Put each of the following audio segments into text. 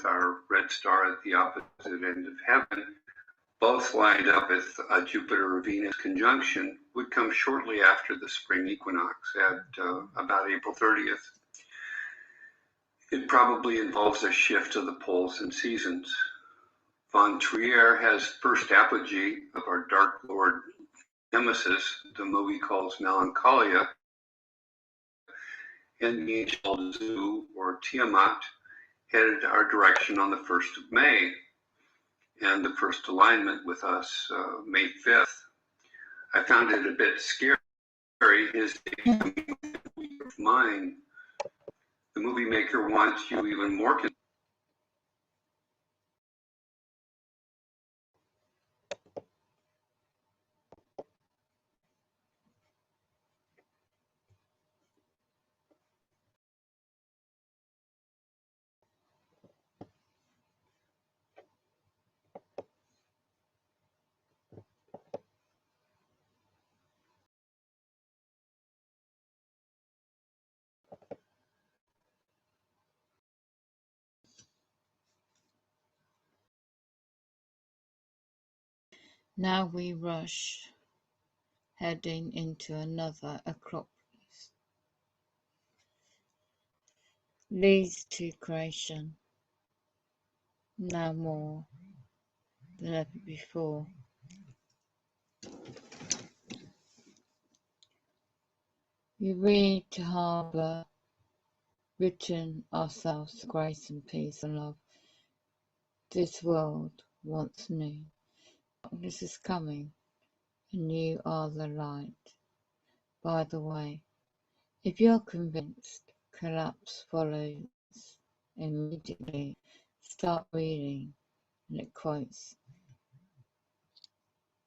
our red star at the opposite end of heaven, both lined up with a Jupiter-Venus conjunction, would come shortly after the spring equinox at about April 30th. It probably involves a shift of the poles and seasons. Von Trier has first apogee of our Dark Lord Nemesis, the movie calls Melancholia, and the angel Zu, or Tiamat, headed our direction on the 1st of May, and the first alignment with us, May 5th. I found it a bit scary, his week of mine. The movie maker wants you even more. Now we rush, heading into another Acropolis. Leads to creation, now more than ever before. We read to harbour, written ourselves grace and peace and love. This world once knew. Darkness is coming, and you are the light. By the way, if you're convinced collapse follows immediately, start reading, and it quotes.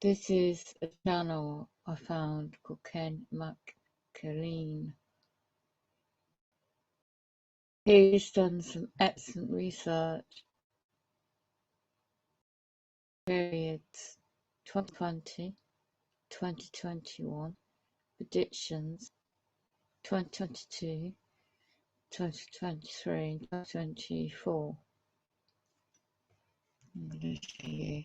This is a channel I found called Ken McKilleen. He's done some excellent research. Periods 2020, 2021, predictions 2022, 2023, and 2024. I'm going to show you.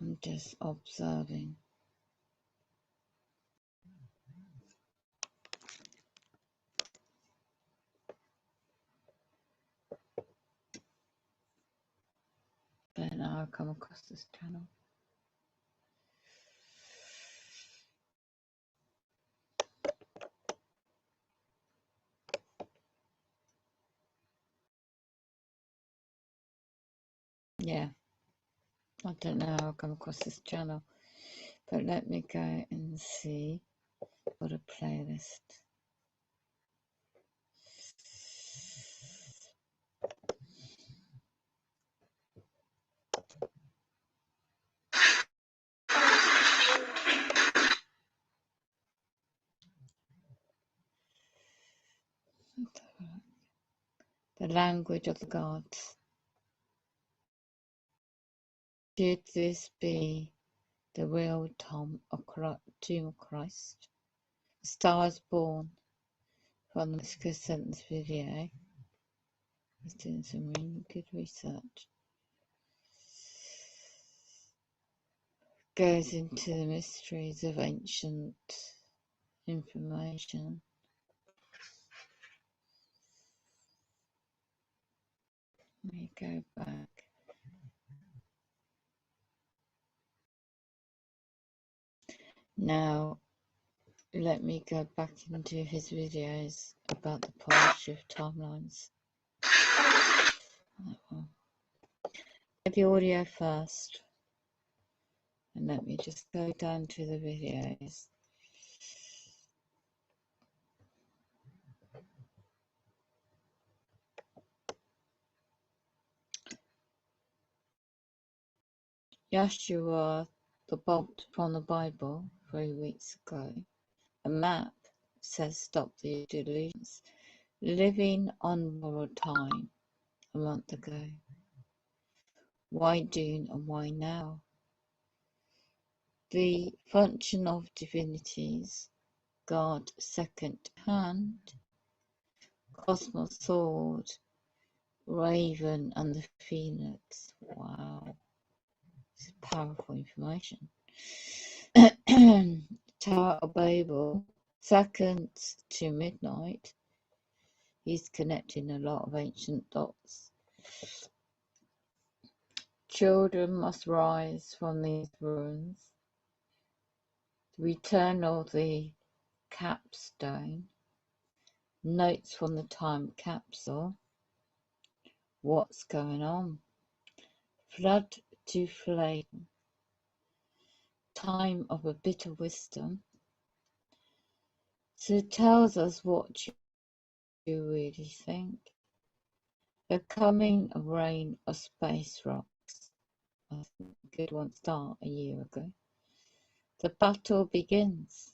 I'm just observing. But now I've come across this channel. Yeah, I don't know how I come across this channel, but let me go and see what a playlist. The language of the gods. Should this be the real tomb of Christ? The Star is Born from the Mexico Sentence video. I was doing some really good research. Goes into the mysteries of ancient information. Let me go back. Now, let me go back into his videos about the pole shift timelines. Get the audio first, and let me just go down to the videos. Yeshua, the bolt from the Bible 3 weeks ago. A map says stop the delusions. Living on borrowed time. a month ago. Why June and why now? The function of divinities, God second hand, Cosmos sword, Raven and the Phoenix. Wow, this is powerful information. Tower of Babel, seconds to midnight. He's connecting a lot of ancient dots. Children must rise from these ruins. The return of the capstone. Notes from the time capsule. What's going on? Flood to flame. Time of a bitter wisdom. So it tells us what you really think. The coming of rain of space rocks. I think a good one start a year ago. The battle begins.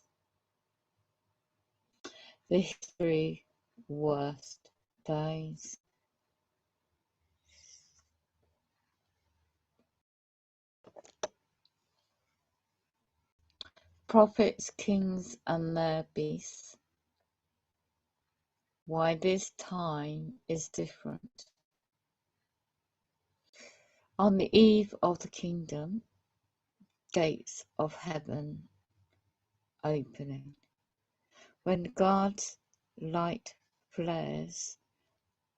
The history worst days. Prophets, kings and their beasts. Why this time is different. On the eve of the kingdom, gates of heaven opening. When God's light flares,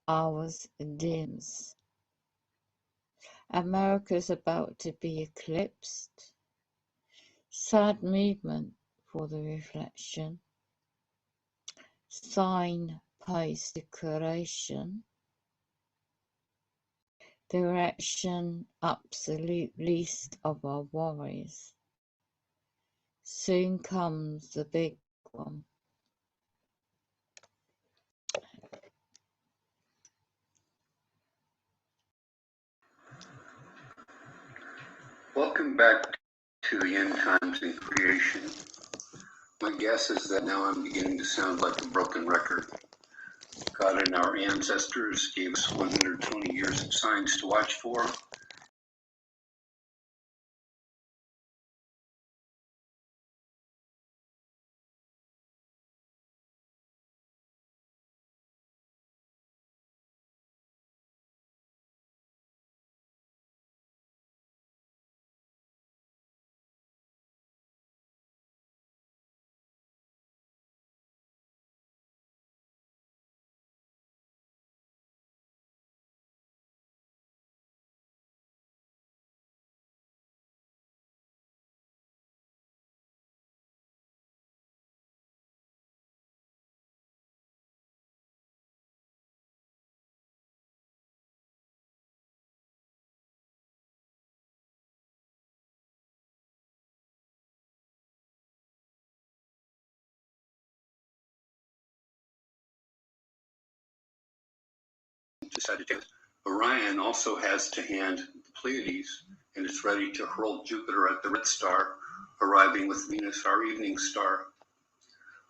ours dims. America's about to be eclipsed. Sad movement for the reflection. Signpost declaration. Direction absolute least of our worries. Soon comes the big one. Welcome back to the end times in creation. My guess is that now I'm beginning to sound like a broken record. God and our ancestors gave us 120 years of signs to watch for. To Sagittarius. Orion also has to hand the Pleiades and is ready to hurl Jupiter at the red star, arriving with Venus, our evening star.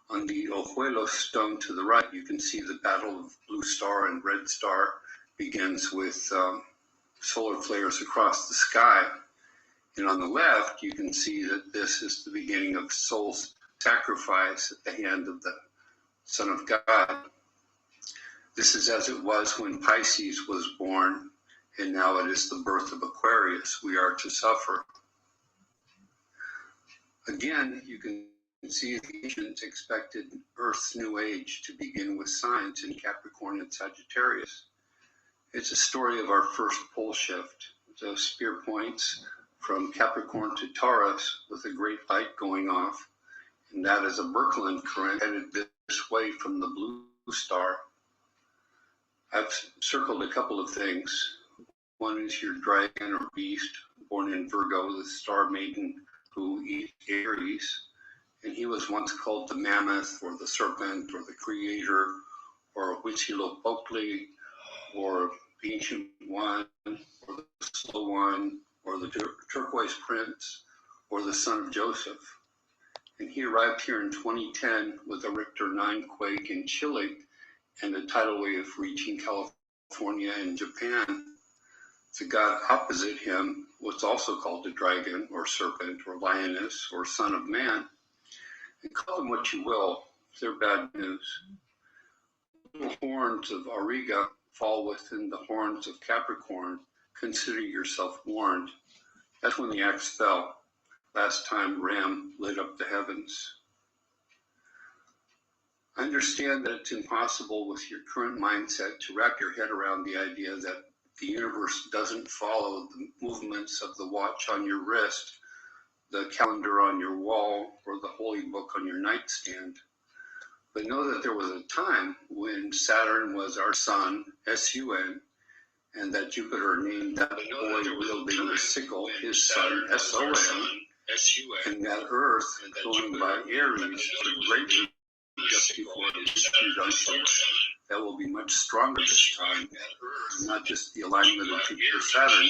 On the Ojuelos stone to the right, you can see the battle of blue star and red star begins with solar flares across the sky. And on the left, you can see that this is the beginning of soul's sacrifice at the hand of the Son of God. This is as it was when Pisces was born, and now it is the birth of Aquarius. We are to suffer. Again, you can see the ancients expected Earth's new age to begin with signs in Capricorn and Sagittarius. It's a story of our first pole shift. The spear points from Capricorn to Taurus with a great light going off, and that is a Birkeland current headed this way from the blue star. I've circled a couple of things. One is your dragon or beast, born in Virgo, the star maiden who eats Aries. And he was once called the mammoth or the serpent or the creator or Huitzilopochtli or the ancient one or the slow one or the turquoise prince or the son of Joseph. And he arrived here in 2010 with a Richter 9 quake in Chile and a tidal wave reaching California California and Japan. The god opposite him was also called the dragon or serpent or lioness or son of man. And call them what you will, they're bad news. The horns of Auriga fall within the horns of Capricorn. Consider yourself warned. That's when the axe fell. Last time Ram lit up the heavens. I understand that it's impossible with your current mindset to wrap your head around the idea that the universe doesn't follow the movements of the watch on your wrist, the calendar on your wall, or the holy book on your nightstand. But know that there was a time when Saturn was our sun, S-U-N, and that Jupiter named that boy wielding the sickle his son, S-O-N, and that Earth, going by Aries, the great just before its conjunction, that will be much stronger this time, not just the alignment of Jupiter Saturn,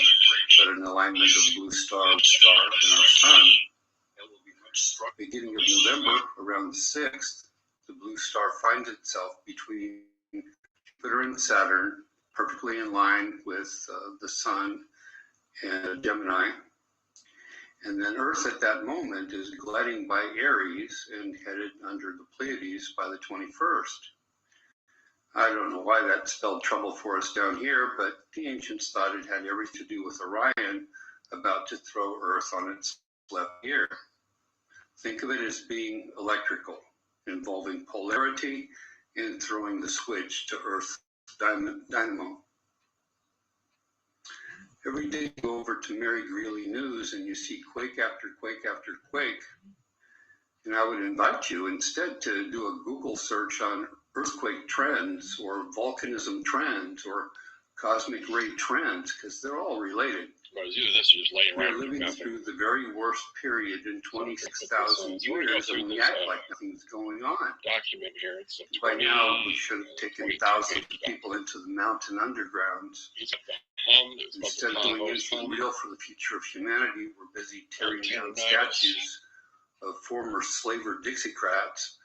but an alignment of blue star and our sun. Beginning of November, around the 6th, the blue star finds itself between Jupiter and Saturn, perfectly in line with the sun and Gemini. And then Earth at that moment is gliding by Aries and headed under the Pleiades by the 21st. I don't know why that spelled trouble for us down here, but the ancients thought it had everything to do with Orion about to throw Earth on its left ear. Think of it as being electrical, involving polarity and throwing the switch to Earth's dynamo. Every day you go over to Mary Greeley News and you see quake after quake after quake. And I would invite you instead to do a Google search on earthquake trends or volcanism trends or cosmic ray trends, because they're all related. We're living through the very worst period in 26,000 years, and we act like nothing's going on. By now, we should have taken thousands of people into the mountain undergrounds. Instead of doing anything real for the future of humanity, we're busy tearing down statues of former slaver Dixiecrats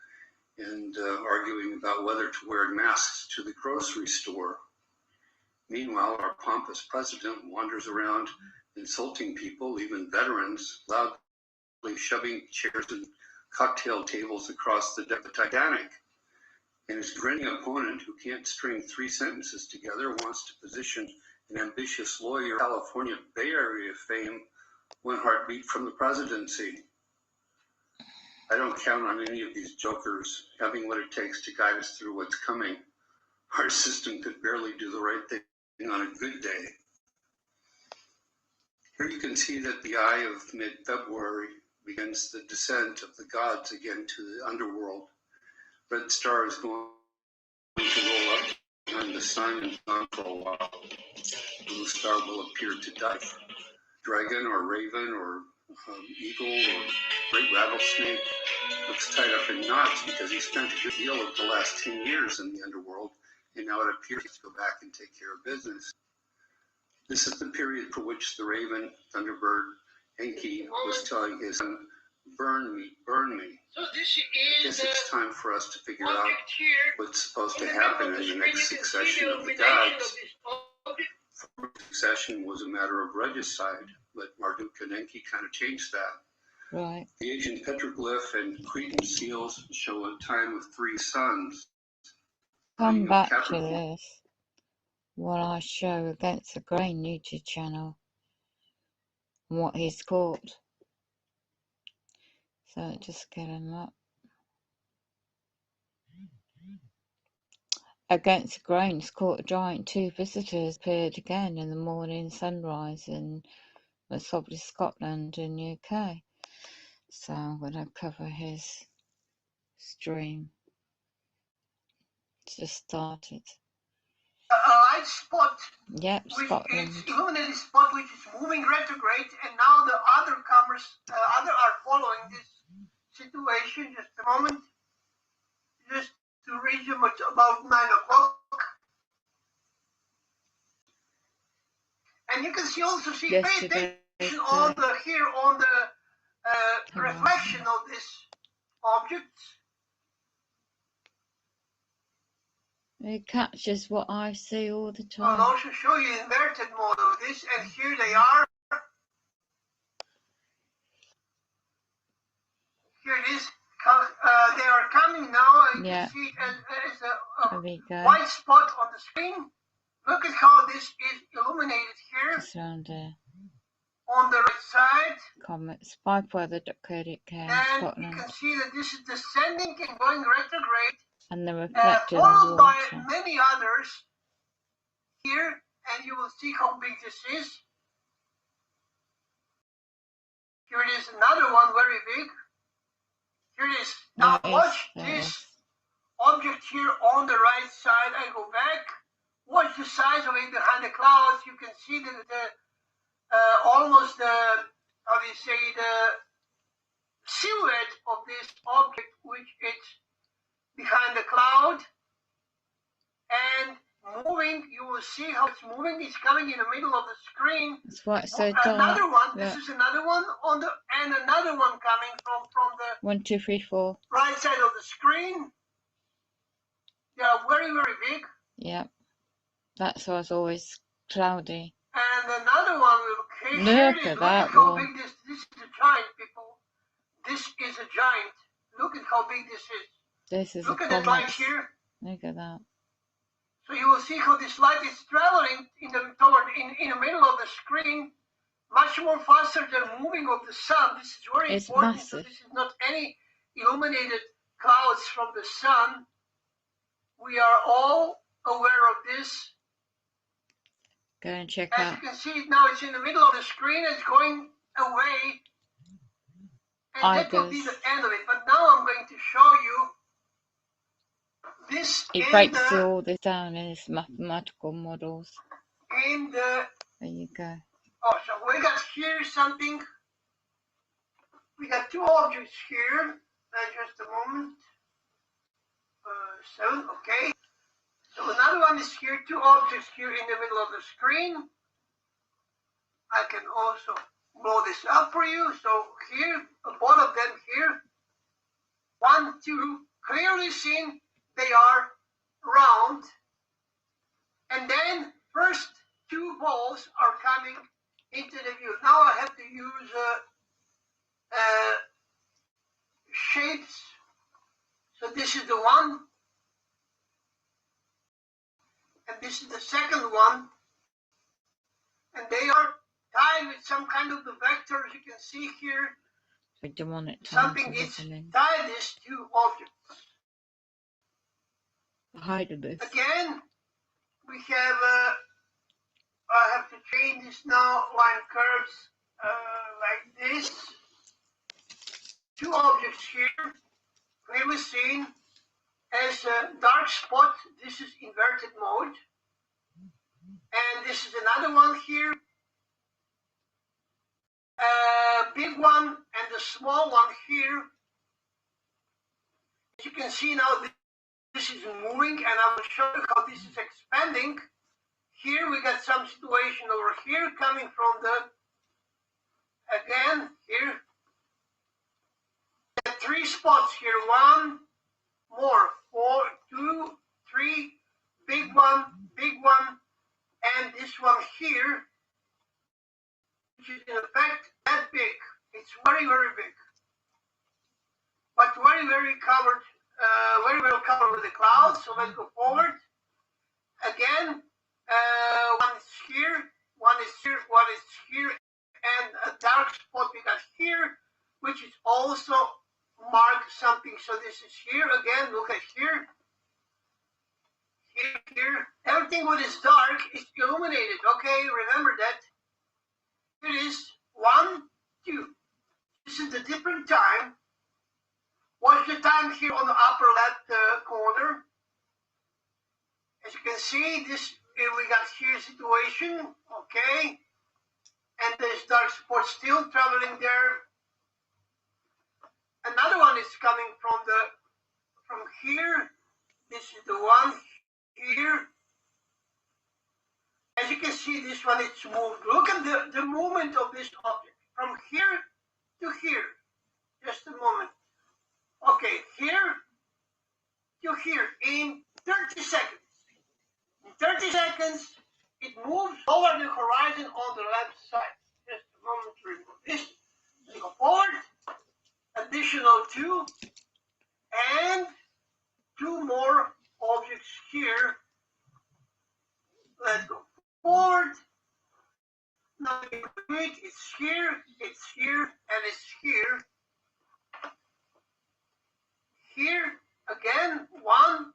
and arguing about whether to wear masks to the grocery store. Meanwhile, our pompous president wanders around insulting people, even veterans, loudly shoving chairs and cocktail tables across the deck of the Titanic. And his grinning opponent, who can't string 3 sentences together, wants to position an ambitious lawyer, California Bay Area fame, 1 heartbeat from the presidency. I don't count on any of these jokers having what it takes to guide us through what's coming. Our system could barely do the right thing on a good day. Here you can see that the eye of mid-February begins the descent of the gods again to the underworld. Red star is going to roll up behind the sun and sun for a while. Blue star will appear to dive. Dragon or raven or eagle or great rattlesnake looks tied up in knots because he spent a good deal of the last 10 years in the underworld, and now it appears to go back and take care of business. This is the period for which the raven, thunderbird, Enki was telling his son, burn me, burn me. I guess it's time for us to figure out what's supposed to happen in the next succession of the gods. The succession was a matter of regicide, but Marduk and Enki kind of changed that. Right. The Asian petroglyph and Cretan seals show a time of 3 suns. Come back to this what I show against the grain YouTube channel and what he's caught. So just get him up. Against the grain, he's caught a giant. 2 visitors appeared again in the morning sunrise in probably Scotland and UK. So I'm going to cover his stream. It's just started. A light spot. Yep, Scotland. It's illuminated spot which is moving retrograde, and now the other comers, are following this situation. Just a moment, just to reach them at about 9 o'clock, and you can also see pay attention on the reflection of this object. It catches what I see all the I'll time. also show you inverted mode of this, and here they are. Here it is. They are coming now. You Yeah. can see as There we go. white spot on the screen. Look at how this is illuminated here Just around there. on the right side. Comets. Spyweather.co.uk, And you Scotland. can see that this is descending and going retrograde, And the reflected followed by water. many others here, and you will see how big this is. Here it is, another one very big. Here it is. Now watch this object here on the right side. I go back. Watch the size of it behind the clouds. You can see that the almost the, how do you say, the silhouette of this object, which is behind the cloud and moving. You will see how it's moving. It's coming in the middle of the screen. That's why it's so dark. Another one. Yeah. This is another one on the, and another one coming from the 1, 2, 3, 4. right side of the screen. They are very, very big. Yeah. That's why it's always cloudy. And another one will Look at that how one. big this is a giant, people. This is a giant. Look at how big this is. This is Look a at that light comet. here. Look at that. So you will see how this light is traveling in the middle of the screen, much more faster than moving of the sun. This is very It's important. massive. So this is not any illuminated clouds from the sun. We are all aware of this. Go and check As out you can see it now, it's in the middle of the screen. It's going away. And that will be the end of it. But now I'm going to show you this. He breaks all this down in his mathematical models. In the, there you go. Oh, so we got here something. We got two objects here. Just a moment. 7, okay. So another one is here, two objects here in the middle of the screen. I can also blow this up for you. So here, both of them here. 1, 2, clearly seen they are round. And then first two balls are coming into the view. Now I have to use shapes. So this is the one. And this is the second one. And they are tied with some kind of the vectors you can see here. So demonic Something is tied these two objects. Hide this. Again, we have, I have to change this now, line curves like this. Two objects here, clearly seen as a dark spot. This is inverted mode. And this is another one here. Big one and the small one here. As you can see now, this is moving, and I will show you how this is expanding. Here we got some situation over here coming from the, again, here. Three spots here, one more, 4, 2, 3, big one, and this one here, which is in effect that big. It's very, very big, but very, very covered, very well covered with the clouds. So let's go forward. Again, one is here, one is here, one is here, and a dark spot we got here, which is also marked something. So this is here again. Look at here. Here. Everything what is dark is illuminated. Okay, remember that. Here it is 1, 2. This is the different time. Watch the time here on the upper left corner. As you can see, this we got here situation. Okay, and there's dark spot still traveling there. Another one is coming from here. This is the one here. As you can see, this one is moved. Look at the movement of this object from here to here. Just a moment. Okay, here to here in 30 seconds. 30 seconds, it moves over the horizon on the left side. Just a moment to remove this. Let's go forward. Additional 2. And 2 more objects here. Let's go forward. Now it's here, and it's here. Here again, 1,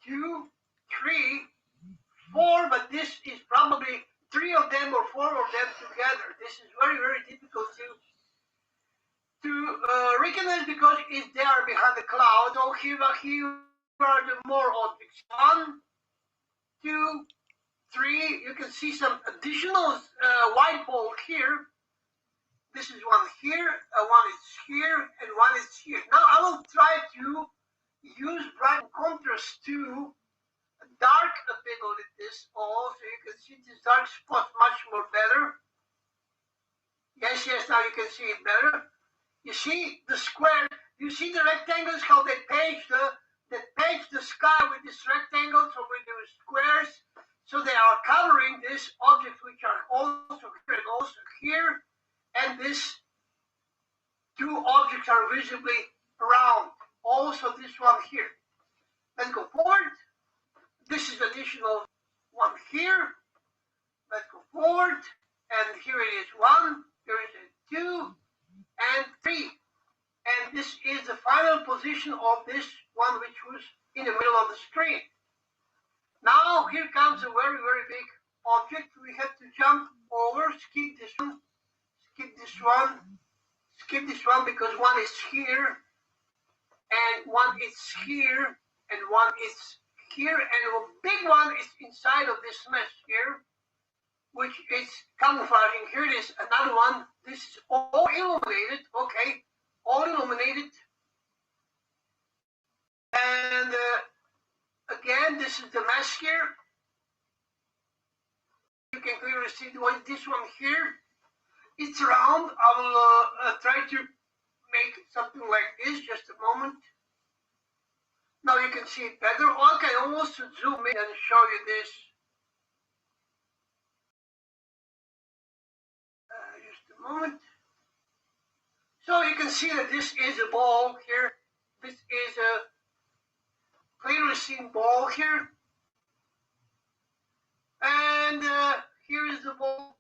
2, 3, 4, but this is probably 3 of them or 4 of them together. This is very, very difficult to recognize because it's there behind the cloud. Oh, here are the more objects. 1, 2, 3. You can see some additional white ball here. This is one here, one is here, and one is here. Now I will try to use bright contrast to dark a bit of this all, so you can see this dark spot much more better. Yes, now you can see it better. You see the square, you see the rectangles, how they page the sky with this rectangle, so with the squares. So they are covering this object which are also here and also here. And these 2 objects are visibly round. Also this one here. Let's go forward. This is additional one here. Let's go forward. And here it is 1. Here is a 2 and 3. And this is the final position of this one which was in the middle of the screen. Now here comes a very, very big object. We have to jump over, skip this one. Skip this one because one is here, and one is here, and one is here, and a big one is inside of this mesh here, which is camouflaging. Here it is, another one. This is all illuminated, okay, all illuminated. And again, this is the mesh here. You can clearly see this one here. It's round. I will try to make something like this. Just a moment. Now you can see it better. I can also zoom in and show you this. Just a moment. So you can see that this is a ball here. This is a clearly seen ball here. And here is the ball.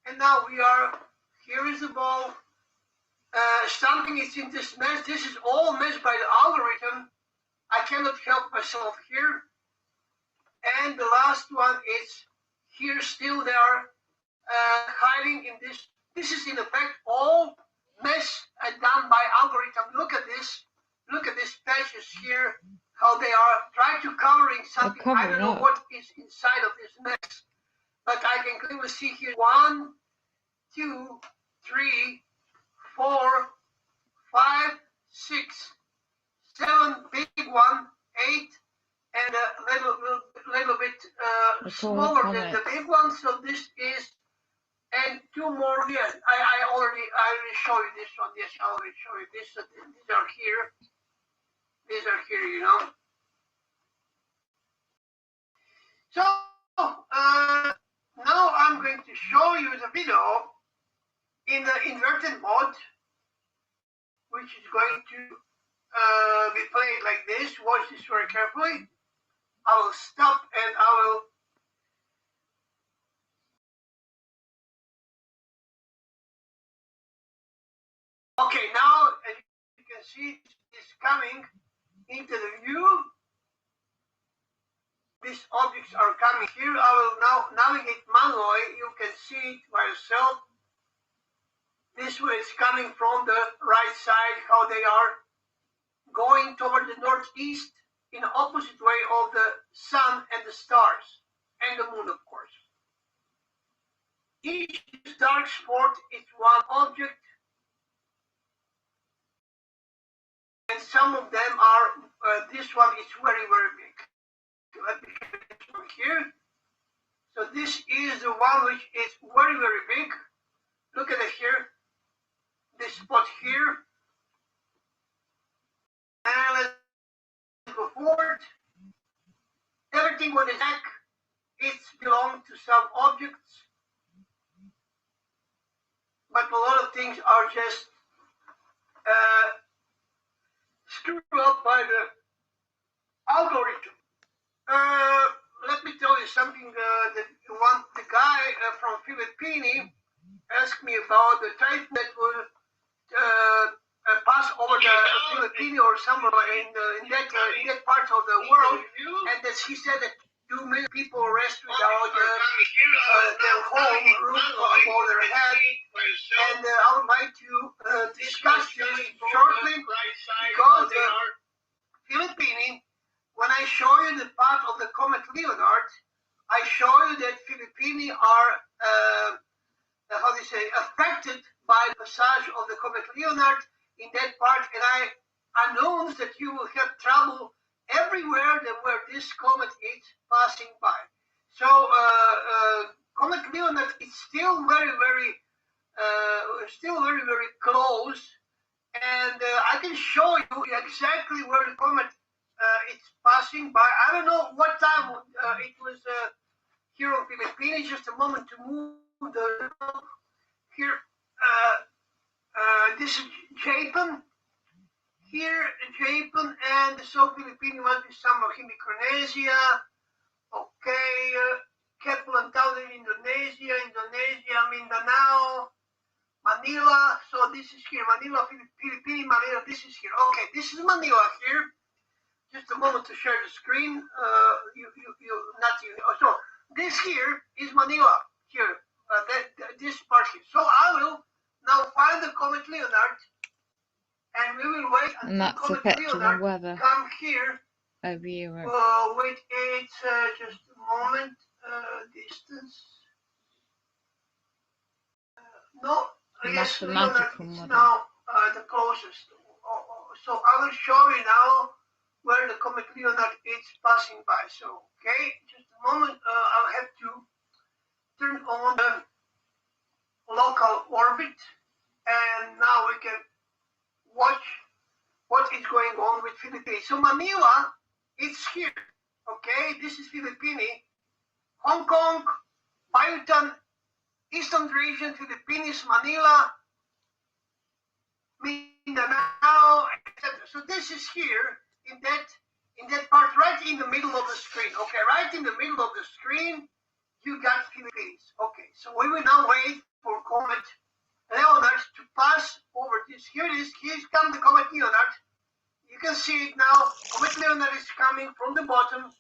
And now here is the ball. Something is in this mesh. This is all meshed by the algorithm. I cannot help myself here. And the last one is here still they are hiding in this. This is in effect all mesh done by algorithm. Look at this. Look at these patches here, how they are trying to covering something. I don't know what is inside of this mesh. But I can clearly see here 1, 2, 3, 4, 5, 6, 7, big one, 8, and a little bit smaller than the big one. So this is, and 2 more here. I already showed you this one. Yes, I already showed you this. So these are here. These are here, you know. So now I'm going to show you the video in the inverted mode, which is going to be played like this. Watch this very carefully. I will stop and I will okay, now as you can see it's coming into the view. These objects are coming here. I will now navigate manually. You can see it by yourself. This way it's coming from the right side, how they are going toward the northeast in the opposite way of the sun and the stars and the moon, of course. Each dark spot is one object, and some of them are, this one is very, very big. Let me show this one here. So this is the one which is very, very big. Look at it here. This spot here. And let's go forward. everything what is back, it's belong to some objects, but a lot of things are just screwed up by the algorithm. Let me tell you something. The guy from Philippines asked me about the type that will pass over the Philippines or somewhere in that part of the world, and that he said that too many people rest without their home roof over their head. And I would like to discuss this shortly because Philippines, when I show you the path of the comet Leonard, I show you that Philippines are affected by the passage of the comet Leonard in that part, and I announce that you will have trouble everywhere where this comet is passing by. So comet Leonard is still very very close, and I can show you exactly where the comet is passing by. I don't know what time it was here on Philippines. Just a moment to move the here. This is Japan. Here, Japan, and so Philippines must be some of Micronesia. Okay, Kepler town in Indonesia, Mindanao, Manila. So this is here, Manila, Philippines, Manila. This is here. Okay, this is Manila here. Just a moment to share the screen. So this here is Manila here. This part here. So I will now find the comet Leonard, and we will wait And until that's comet affecting the Leonard weather come here. over Europe. Wait, it's just a moment. Distance. No, yes, Leonard Mathematical is model. now the closest. So I will show you now where the comet Leonard is passing by. So, okay, just a moment. I'll have to turn on the local orbit, and now we can watch what is going on with Philippines. So Manila, it's here. Okay, this is Philippines, Hong Kong, Bayutan, Eastern region, Philippines, Manila, Mindanao, etc. So this is here in that part, right in the middle of the screen. Okay, right in the middle of the screen, you got Philippines. Okay, so we will now wait for comet Leonard to pass over this. Here it is. Here's come the comet Leonard. You can see it now. Comet Leonard is coming from the bottom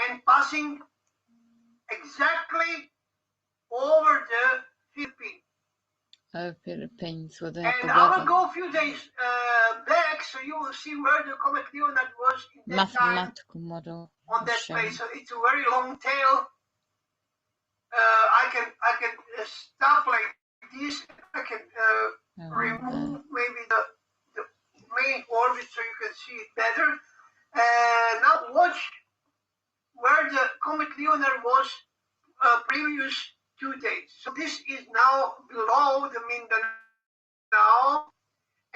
and passing exactly over the Philippines. Philippines, where they have And the I will weather. go a few days back, so you will see where the comet Leonard was in that time Mathematical model. on that shown. place. So it's a very long tail. I can stop like this. I can remove maybe the main orbit so you can see it better. Now watch where the comet Leonard was previous 2 days. So this is now below the Mindanao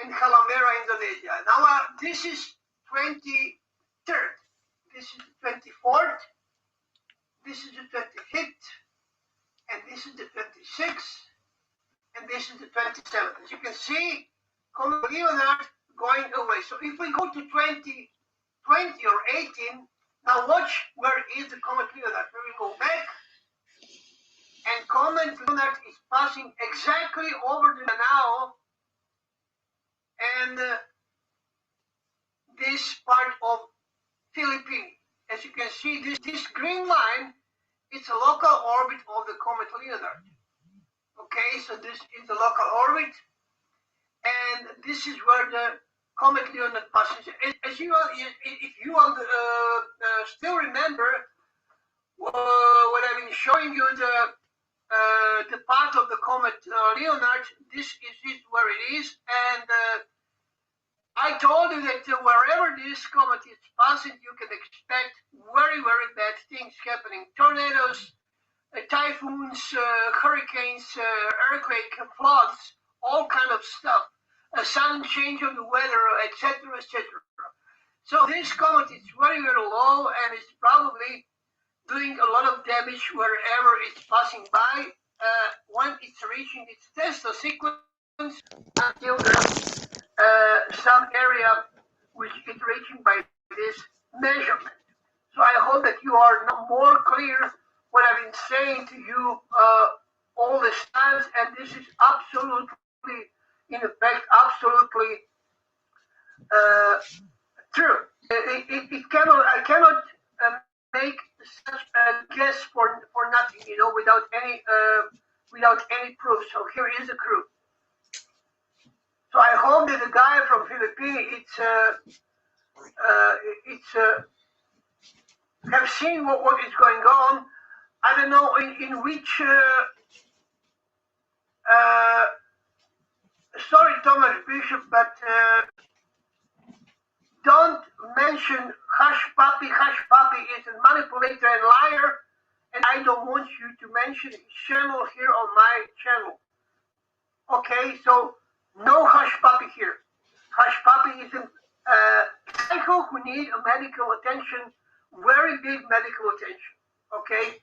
and Halmahera, Indonesia. Now this is 23rd. This is the 24th. This is the 25th. And this is the 26th. And this is the 27th. As you can see, comet Leonard going away. So if we go to 2020 or 18, now watch where is the comet Leonard. We will go back, and comet Leonard is passing exactly over the Mindanao and this part of Philippines. As you can see, this green line, it's a local orbit of the comet Leonard. Okay, so this is the local orbit, and this is where the comet Leonard passes. As you, if you still remember when I've been showing you the path of the comet Leonard, this is where it is, and I told you that wherever this comet is passing, you can expect very bad things happening: tornadoes, typhoons, hurricanes, earthquake, floods, all kind of stuff, a sudden change of the weather, etc., etc. So this comet is very, very low and it's probably doing a lot of damage wherever it's passing by. When it's reaching its Tesla sequence until there's some area which it's reaching by this measurement. So I hope that you are now more clear what I've been saying to you all this time, and this is absolutely, in effect, absolutely true. I cannot make such a guess for nothing, without any proof. So here is the proof. So I hope that the guy from Philippines, have seen what is going on. I don't know in which. Sorry, Thomas Bishop, but don't mention Hush Puppy. Hush Puppy is a manipulator and liar, and I don't want you to mention his channel here on my channel. Okay, so no Hush Puppy here. Hush Puppy is a psycho who need a medical attention, very big medical attention. Okay.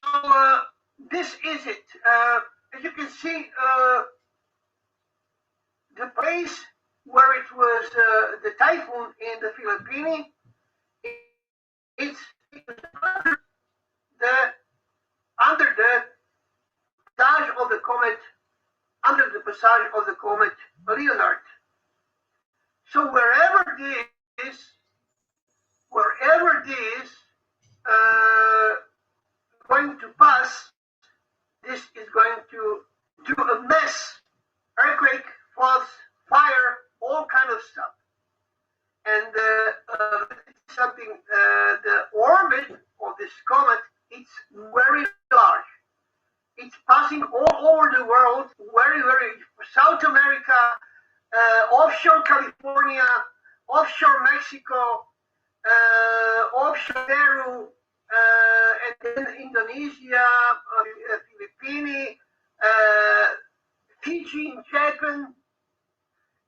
So this is it. As you can see, the place where it was the typhoon in the Philippines, it's under the passage of the comet, Leonard. So wherever this going to pass, this is going to do a mess, earthquake, floods, fire, all kind of stuff. And something, the orbit of this comet, it's very large. It's passing all over the world, very, very, South America, offshore California, offshore Mexico, offshore Peru, and then Indonesia, Philippines, Fiji in Japan,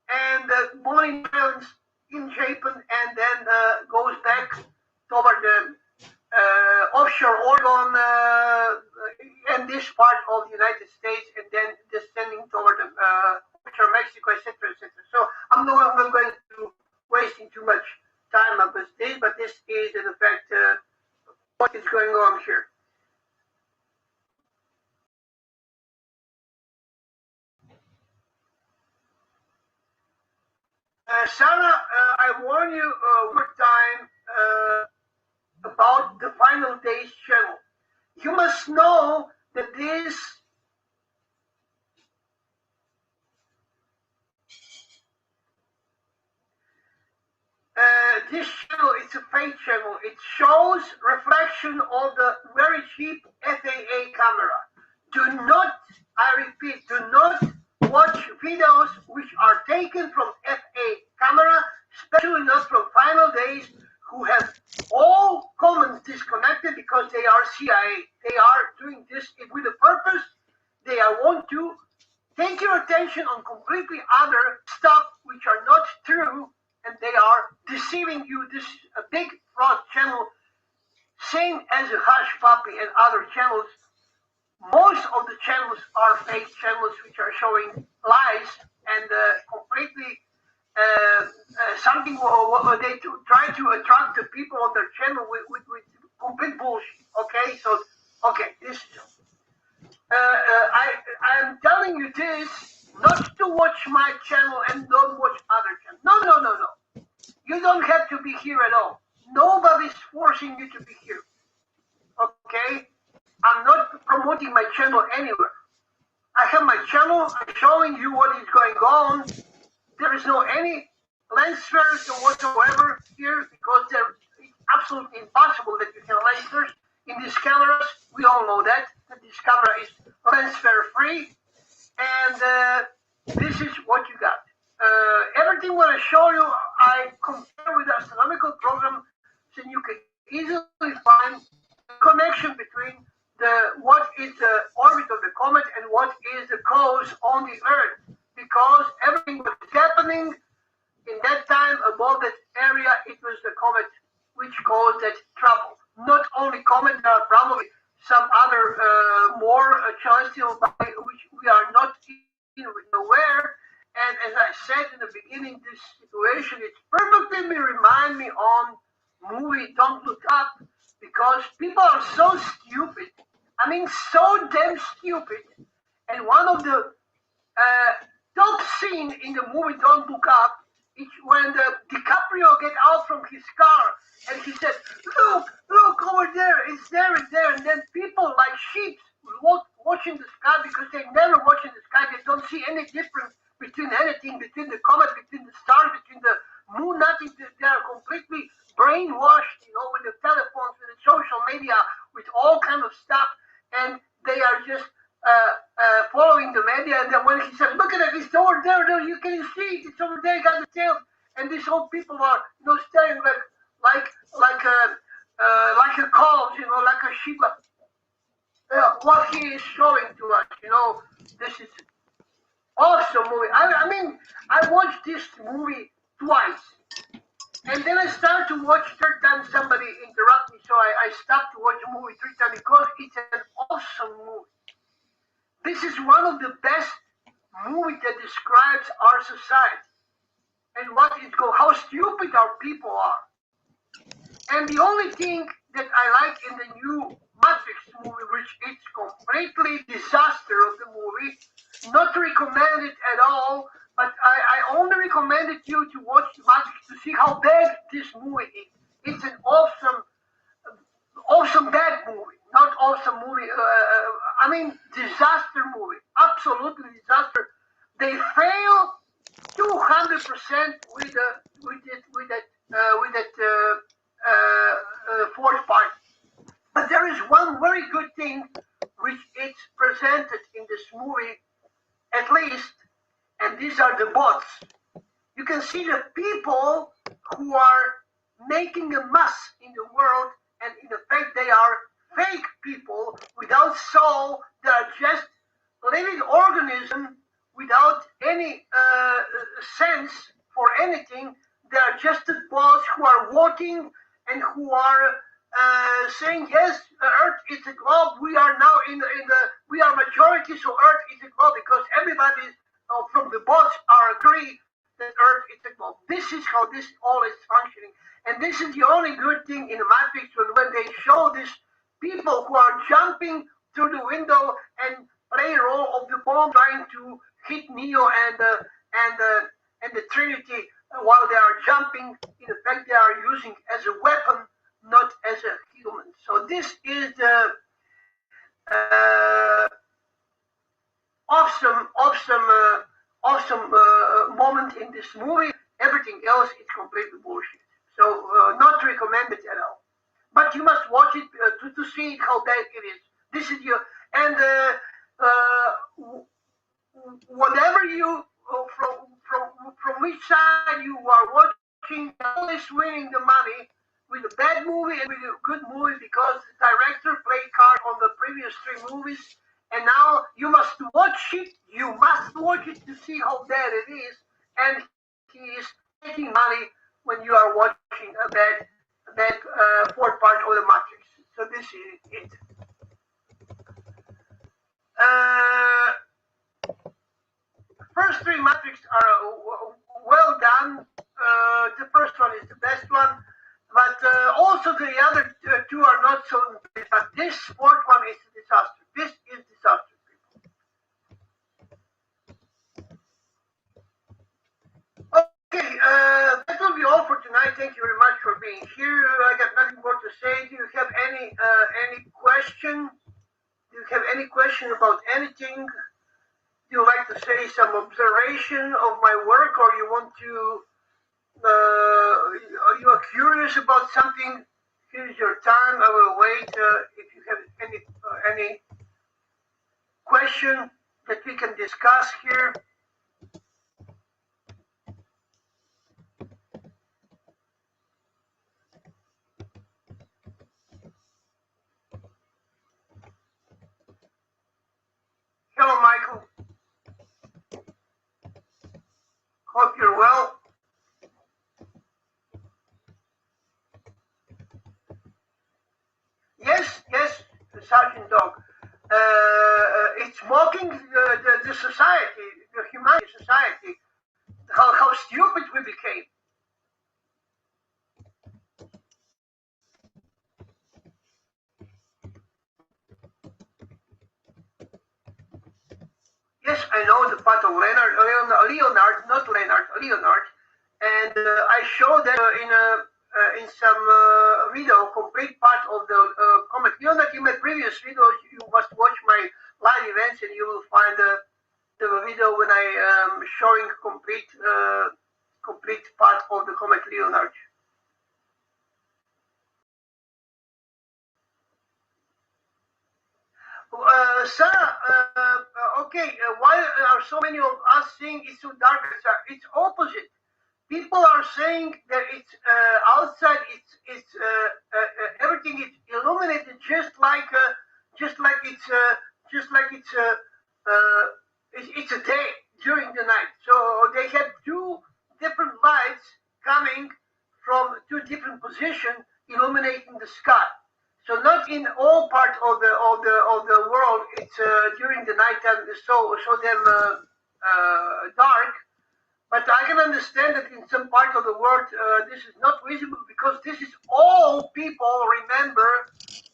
and Bonin Islands in Japan, and then goes back toward the offshore Oregon and this part of the United States, and then descending toward the offshore Mexico, etc., etc. So I'm not going to wasting too much time on this, but this is in effect what is going on here. Sarah, I warn you one more time about the final days channel. You must know that this channel is a fake channel. It shows reflection of the very cheap FAA camera. Do not, I repeat, do not watch videos which are taken from FAA camera, especially not from final days, who have all comments disconnected because they are CIA. They are doing this with a purpose. They want to take your attention on completely other stuff which are not true, and they are deceiving you. This is a big fraud channel, same as a Hush Puppy and other channels. Most of the channels are fake channels which are showing lies and completely something they try to attract the people on their channel with complete bullshit. Okay, so this I'm telling you this not to watch my channel and don't watch other channels. No. You don't have to be here at all. Nobody's forcing you to be here. Okay? I'm not promoting my channel anywhere. I have my channel. I'm showing you what is going on. There is no any lens flares or whatsoever here because it's absolutely impossible that you can lens flares in these cameras. We all know that this camera is lens flare free, and this is what you got. Everything what I show you, I compare with the astronomical program, so you can easily find a connection between what is the orbit of the comet and what is the cause on the Earth, because everything was happening in that time above that area. It was the comet which caused that trouble. Not only comet, there are probably some other more celestial body which we are not even aware. And as I said in the beginning, this situation, it perfectly remind me on movie Don't Look Up, because people are so stupid. I mean, so damn stupid. And one of the top scene in the movie Don't Look Up is when the DiCaprio get out from his car and he said, look over there, it's there, and then people like sheep watching the sky, because they never watch in the sky. They don't see any difference between anything, between the comet, between the stars, between the moon, nothing. They are completely brainwashed, with the telephones, with the social media, with all kind of stuff, and they are just following the media. And then when he said, "Look at it, it's over there, you can see it, it's over there, got the tail," and these old people are, staring like a calf, like a sheep. What he is showing to us, this is awesome movie. I mean, I watched this movie twice. And then I started to watch third time. Somebody interrupted me, so I stopped to watch the movie three times because it's an awesome movie. This is one of the best movies that describes our society and how stupid our people are. And the only thing that I like in the new Matrix movie, which is completely disaster of the movie, not recommended at all, but I only recommended you to watch Matrix to see how bad this movie is. It's an awesome bad movie, not awesome movie. I mean, disaster movie, absolutely disaster. They fail 200% with that fourth part. But there is one very good thing which is presented in this movie, at least, and these are the bots. You can see the people who are making a mess in the world, and in effect they are fake people without soul. They are just living organism without any sense for anything. They are just the bots who are voting and who are saying, yes, Earth is a globe. We are now we are majority, so Earth is a globe, because everybody from the bots are agree that Earth is a globe. This is how this all is functioning. And this is the only good thing in the Matrix, when they show these people who are jumping through the window and play a role of the bomb, trying to hit Neo and the Trinity while they are jumping. In effect, they are using as a weapon, not as a human. So this is the awesome moment in this movie. Everything else is completely bullshit. So not recommended at all. But you must watch it to see how bad it is. This is your whatever you from which side you are watching, always winning the money with a bad movie and with a good movie, because the director played card on the previous three movies, and now you must watch it. You must watch it to see how bad it is, and he is making money when you are watching a bad fourth part of the Matrix. So this is it. First three Matrix are well done. The first one is the best one, but also the other two are not so good. But this fourth one is a disaster. This is disaster, people. Okay, that will be all for tonight. Thank you very much for being here. I got nothing more to say. Do you have any question? Do you have any question about anything? Do you like to say some observation of my work, or you want to? You are curious about something? Here's your time. I will wait. If you have any question that we can discuss here. sergeant dog. It's mocking the society, the humanity society, how stupid we became. Yes, I know the part of Leonard, not Leonard, Leonard, and I showed that in some video, complete part of the comet Leonard. In my previous videos, you must watch my live events, and you will find the video when I am showing complete part of the comet Leonard. Sarah, okay, why are so many of us saying it's too dark? It's opposite. People are saying that it's outside. It's everything is illuminated, just like it's a day during the night. So they have two different lights coming from two different positions, illuminating the sky. So not in all parts of the world. It's during the night time, so them dark. But I can understand that in some part of the world this is not visible, because this is all people remember.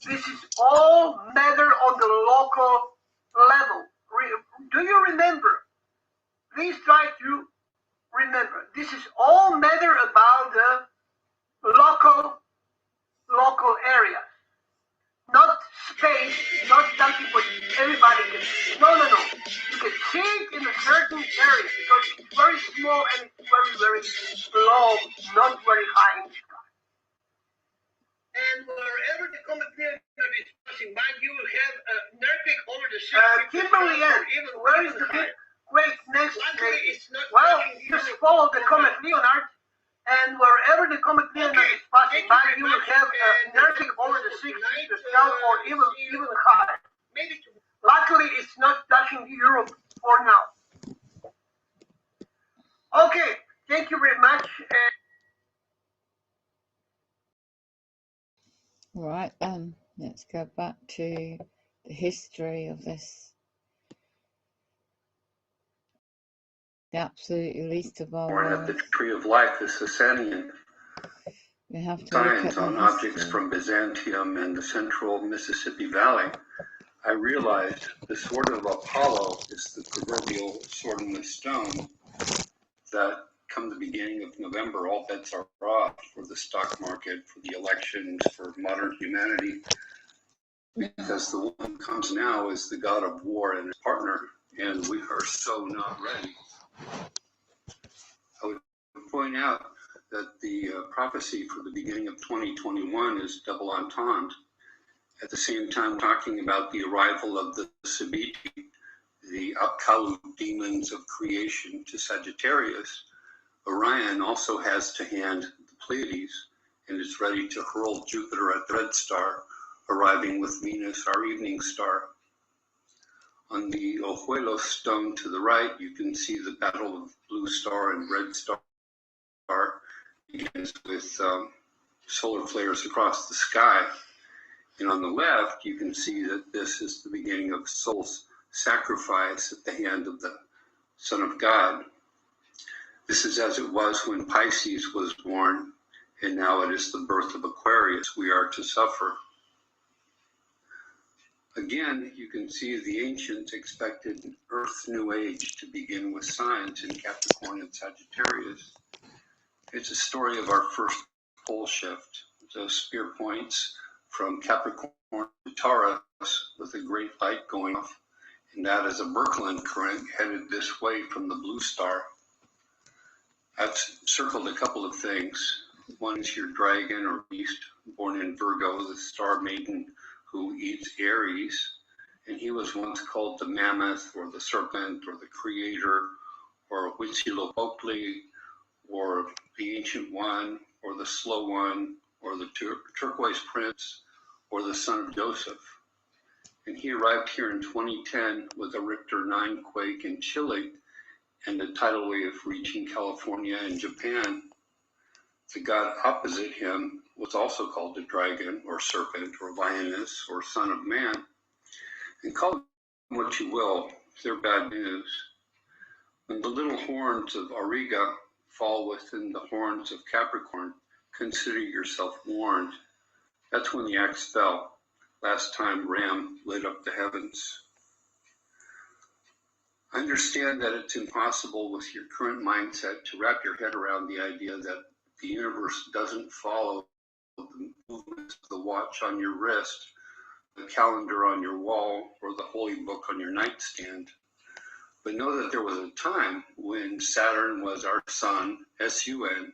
This is all matter on the local level. Do you remember? Please try to remember. This is all matter about the local areas. Not space, not something what everybody can see. No. You can see it in a certain area because it's very small and it's very low, not very high in the sky. And wherever the comet is passing by, you will have an earthquake over the city. Kimberly Ann, where is the big quake next? Well, just follow the comet Leonard. And wherever the comet Leonard is passing by, you will have an earthquake over the 6 meters down, or even higher. Luckily, it's not touching Europe for now. Okay, thank you very much. Right then, let's go back to the history of this. The absolute least of our Born of the tree of life, the Sasanian. We have to Signs on objects from Byzantium and the central Mississippi Valley. I realized the sword of Apollo is the proverbial sword in the stone that come the beginning of November, all bets are off for the stock market, for the elections, for modern humanity, because the one who comes now is the god of war and his partner, and we are so not ready. I would point out that the prophecy for the beginning of 2021 is double entendre. At the same time, talking about the arrival of the Sabiti, the Apkallu demons of creation, to Sagittarius, Orion also has to hand the Pleiades and is ready to hurl Jupiter at the Red Star, arriving with Venus, our evening star. On the Ojuelos stone to the right, you can see the battle of Blue Star and Red Star. Begins with solar flares across the sky. And on the left, you can see that this is the beginning of Sol's sacrifice at the hand of the Son of God. This is as it was when Pisces was born, and now it is the birth of Aquarius we are to suffer. Again, you can see the ancients expected Earth's new age to begin with signs in Capricorn and Sagittarius. It's a story of our first pole shift. Those spear points from Capricorn to Taurus with a great light going off, and that is a Birkeland current headed this way from the Blue Star. I've circled a couple of things. One is your dragon or beast, born in Virgo, the star maiden who eats Aries, and he was once called the mammoth or the serpent or the creator or Huitzilopochtli or the ancient one or the slow one or the turquoise prince or the son of Joseph. And he arrived here in 2010 with a Richter 9 quake in Chile and a tidal wave reaching California and Japan. The god opposite him was also called the dragon or serpent or lioness or son of man. And call them what you will, they're bad news. When the little horns of Auriga fall within the horns of Capricorn, consider yourself warned. That's when the axe fell, last time Ram lit up the heavens. Understand that it's impossible with your current mindset to wrap your head around the idea that the universe doesn't follow the movements of the watch on your wrist, the calendar on your wall, or the holy book on your nightstand. But know that there was a time when Saturn was our sun, S-U-N,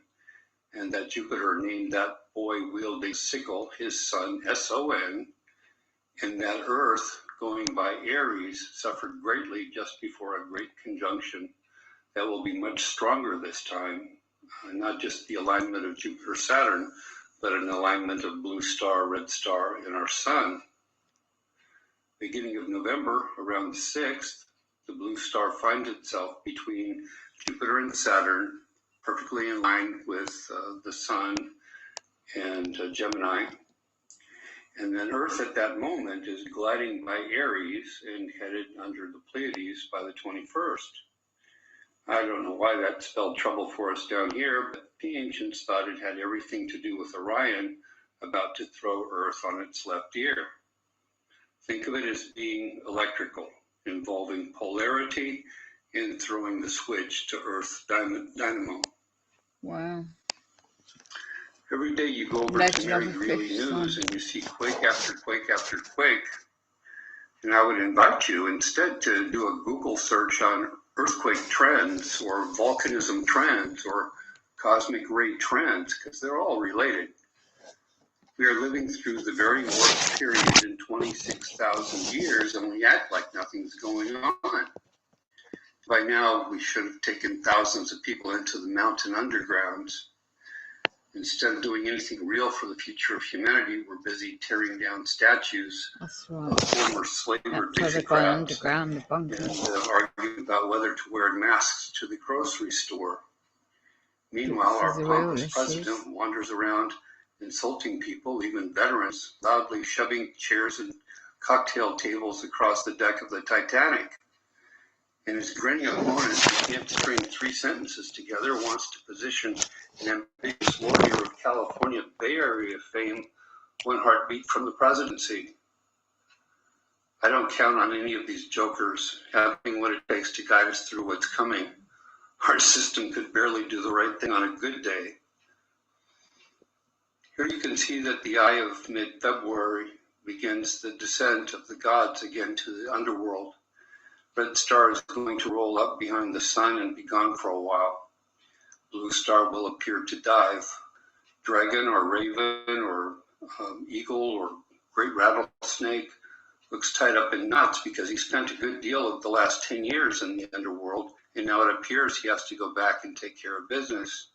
and that Jupiter named that boy wielding sickle his son, S-O-N, and that Earth, going by Aries, suffered greatly just before a great conjunction that will be much stronger this time. Not just the alignment of Jupiter-Saturn, but an alignment of blue star, red star, and our sun. Beginning of November, around the 6th, the blue star finds itself between Jupiter and Saturn, perfectly in line with the sun and Gemini. And then Earth at that moment is gliding by Aries and headed under the Pleiades by the 21st. I don't know why that spelled trouble for us down here, but the ancients thought it had everything to do with Orion about to throw Earth on its left ear. Think of it as being electrical, involving polarity and throwing the switch to Earth's dynamo. Wow. Every day you go over to Mary Greeley News and you see quake after quake after quake. And I would invite you instead to do a Google search on earthquake trends or volcanism trends or cosmic ray trends, because they're all related. We are living through the very worst period in 26,000 years, and we act like nothing's going on. By now, we should have taken thousands of people into the mountain undergrounds. Instead of doing anything real for the future of humanity, we're busy tearing down statues of former slaver Dixiecrats and arguing about whether to wear masks to the grocery store. Meanwhile, our pompous president wanders around insulting people, even veterans, loudly shoving chairs and cocktail tables across the deck of the Titanic. And his grinning opponent, who can't string 3 sentences together, wants to position an ambitious warrior of California Bay Area fame 1 heartbeat from the presidency. I don't count on any of these jokers having what it takes to guide us through what's coming. Our system could barely do the right thing on a good day. Here you can see that the eye of mid-February begins the descent of the gods again to the underworld. Red star is going to roll up behind the sun and be gone for a while. Blue star will appear to dive. Dragon or raven or eagle or great rattlesnake looks tied up in knots because he spent a good deal of the last 10 years in the underworld, and now it appears he has to go back and take care of business.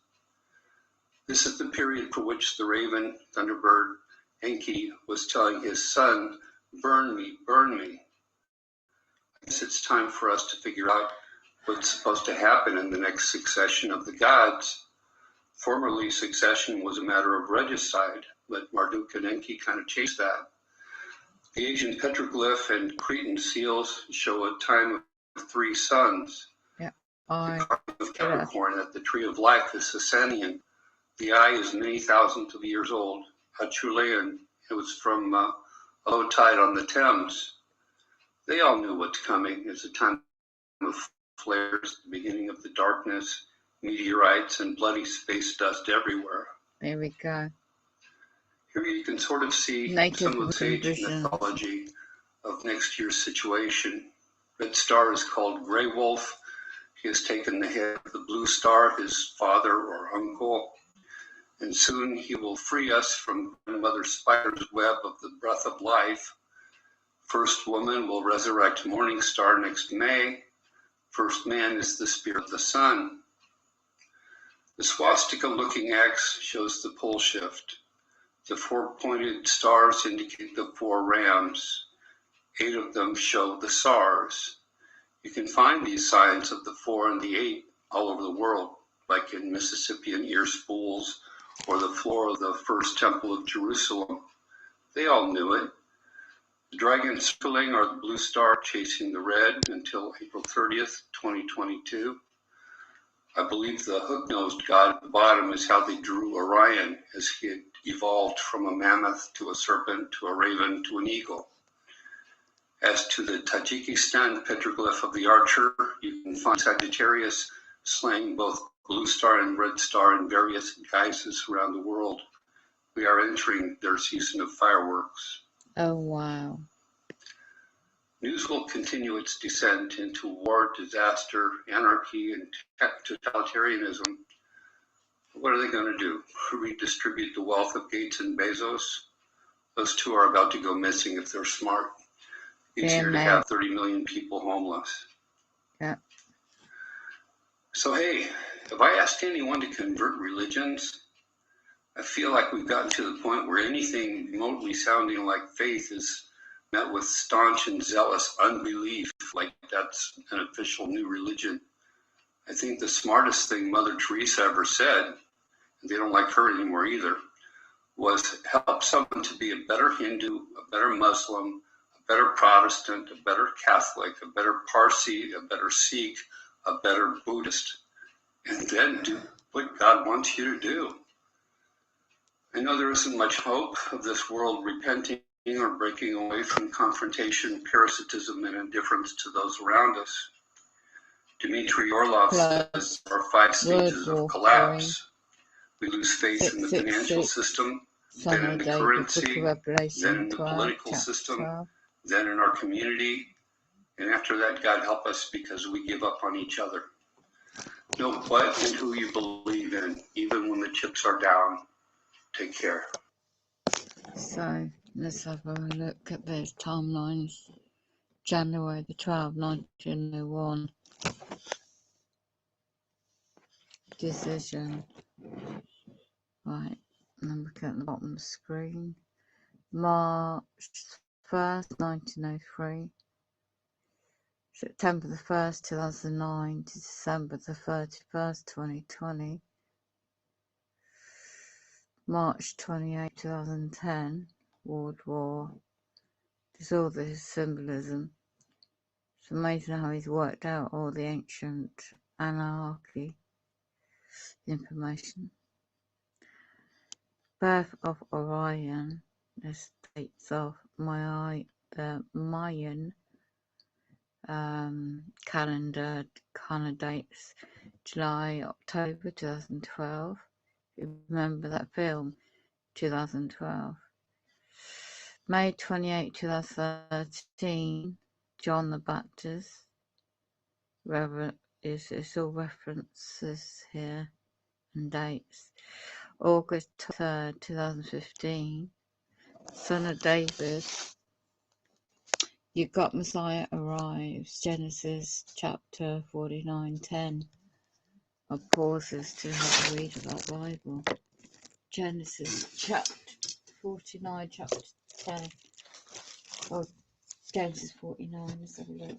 This is the period for which the raven, thunderbird, Enki was telling his son, burn me, burn me. I guess it's time for us to figure out what's supposed to happen in the next succession of the gods. Formerly, succession was a matter of regicide, but Marduk and Enki kind of chased that. The Asian petroglyph and Cretan seals show a time of 3 suns. Yeah. The card of Capricorn at the tree of life is Sasanian. The eye is many thousands of years old. Acheulean. It was from a low tide on the Thames. They all knew what's coming. It's a time of flares, the beginning of the darkness, meteorites, and bloody space dust everywhere. There we go. Here you can sort of see some of the sage mythology of next year's situation. Red star is called Grey Wolf. He has taken the head of the blue star, his father or uncle, and soon he will free us from Mother Spider's web of the breath of life. First woman will resurrect Morning Star next May. First man is the spirit of the sun. The swastika-looking X shows the pole shift. The 4-pointed stars indicate the 4 rams. 8 of them show the SARS. You can find these signs of the 4 and the 8 all over the world, like in Mississippian ear spools or the floor of the first temple of Jerusalem. They all knew it. The dragon circling or the blue star chasing the red until April 30th, 2022. I believe the hook-nosed god at the bottom is how they drew Orion, as he had evolved from a mammoth to a serpent to a raven to an eagle. As to the Tajikistan petroglyph of the archer, you can find Sagittarius slaying both blue star and red star in various guises around the world. We are entering their season of fireworks. Oh, wow. News will continue its descent into war, disaster, anarchy, and totalitarianism. What are they going to do? Redistribute the wealth of Gates and Bezos? Those two are about to go missing if they're smart. Easier to have 30 million people homeless. Yeah. So hey, have I asked anyone to convert religions? I feel like we've gotten to the point where anything remotely sounding like faith is met with staunch and zealous unbelief, like that's an official new religion. I think the smartest thing Mother Teresa ever said, and they don't like her anymore either, was help someone to be a better Hindu, a better Muslim, a better Protestant, a better Catholic, a better Parsi, a better Sikh, a better Buddhist, and then do what God wants you to do. I know there isn't much hope of this world repenting or breaking away from confrontation, parasitism, and indifference to those around us. Dmitry Orlov says there are 5 stages of collapse. We lose faith in the financial system, then in the currency, then in the political system, then in our community, and after that, God help us because we give up on each other. Know what and who you believe in, even when the chips are down. Take care. So let's have a look at those timelines. January the 12th, 1901. Decision. Right, and then look at the bottom of the screen. March 1st, 1903. September the 1st, 2009 to December the 31st, 2020. March 28, 2010, World War. There's all this symbolism. It's amazing how he's worked out all the ancient anarchy information. Birth of Orion, the states of the Mayan calendar kind of dates July, October 2012. You remember that film, 2012. May 28, 2013, John the Baptist. It's all references here and dates. August 3rd, 2015, Son of David. You got Messiah arrives. Genesis chapter 49:10. I pauses to have a read of that Bible. Genesis chapter 49, chapter 10. Oh, Genesis 49. Let's have a look.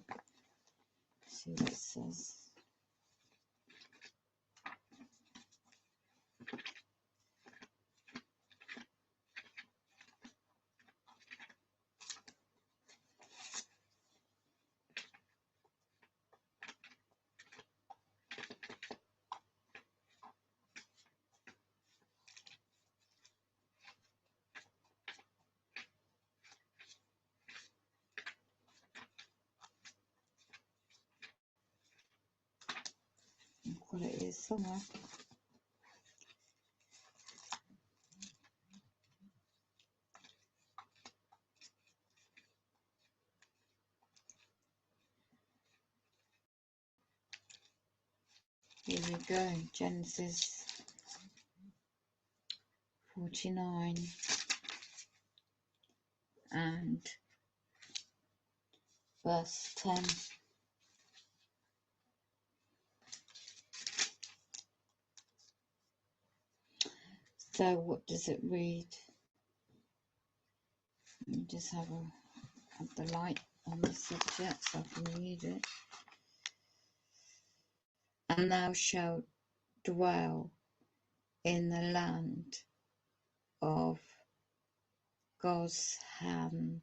See what it says. What it is somewhere. Here we go. Genesis 49 and verse 10. So what does it read? Let me just have the light on the subject so I can read it. And thou shalt dwell in the land of Goshen,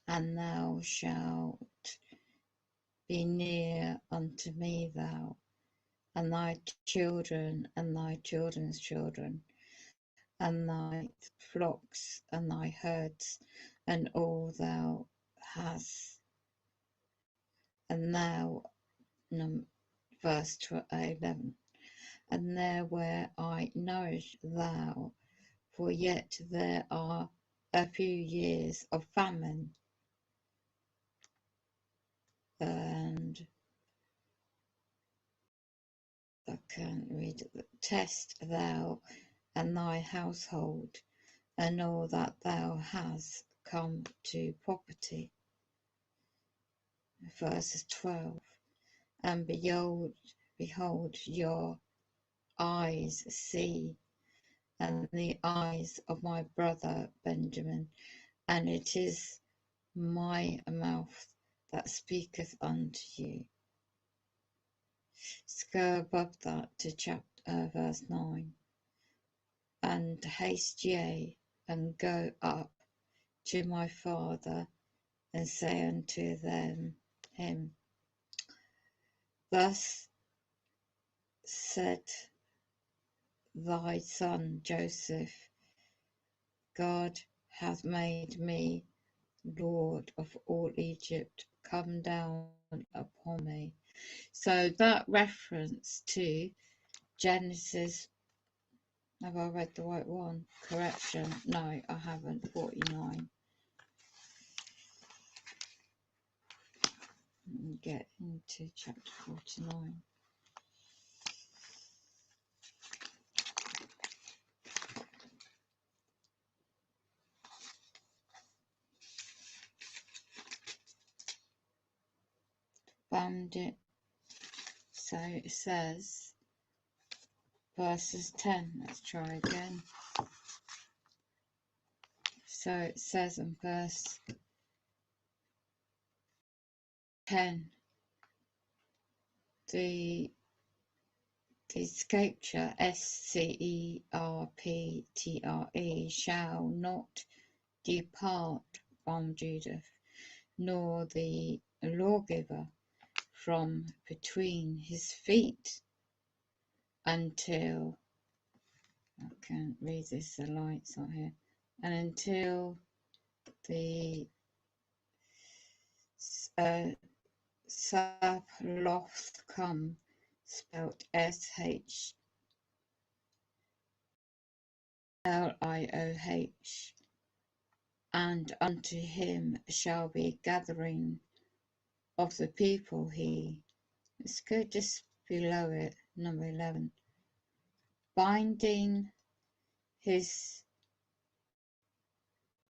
and thou shalt be near unto me, thou, and thy children, and thy children's children, and thy flocks, and thy herds, and all thou hast, and thou, verse 11, and there where I nourish thou, for yet there are a few years of famine, and I can't read it. Test thou and thy household, and all that thou hast come to property. Verses 12. And behold, your eyes see, and the eyes of my brother Benjamin, and it is my mouth that speaketh unto you. Let's go above that to chapter verse 9. And haste ye, and go up to my father, and say unto him, Thus said thy son Joseph, God hath made me Lord of all Egypt, come down upon me. So that reference to Genesis, have I read the right one? Correction, no, I haven't. 49. Get into chapter 49. Found it. So it says, verses 10. Let's try again. So it says in verse 10, the sceptre, S-C-E-R-P-T-R-E, shall not depart from Judah, nor the lawgiver from between his feet, until, I can't read this, the light's not here, and until the Sabloth come, spelt S-H-L-I-O-H, and unto him shall be gathering of the people let's go just below it, number 11, binding his,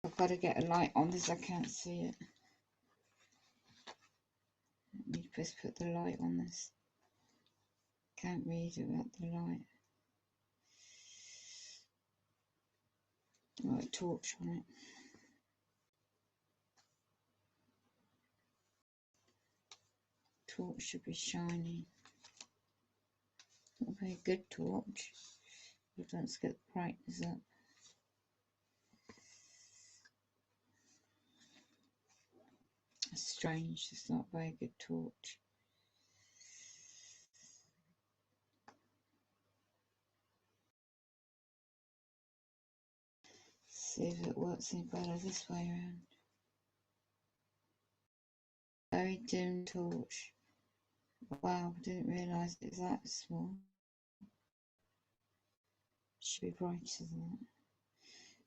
I've got to get a light on this, I can't see it. Let me just put the light on this. Can't read it without the light. Got a torch on it. Torch should be shiny. Not a very good torch. But let's get the brightness up. It's strange, it's not a very good torch. See if it works any better this way around. Very dim torch. Wow, didn't realise it's that small. Should be brighter than that.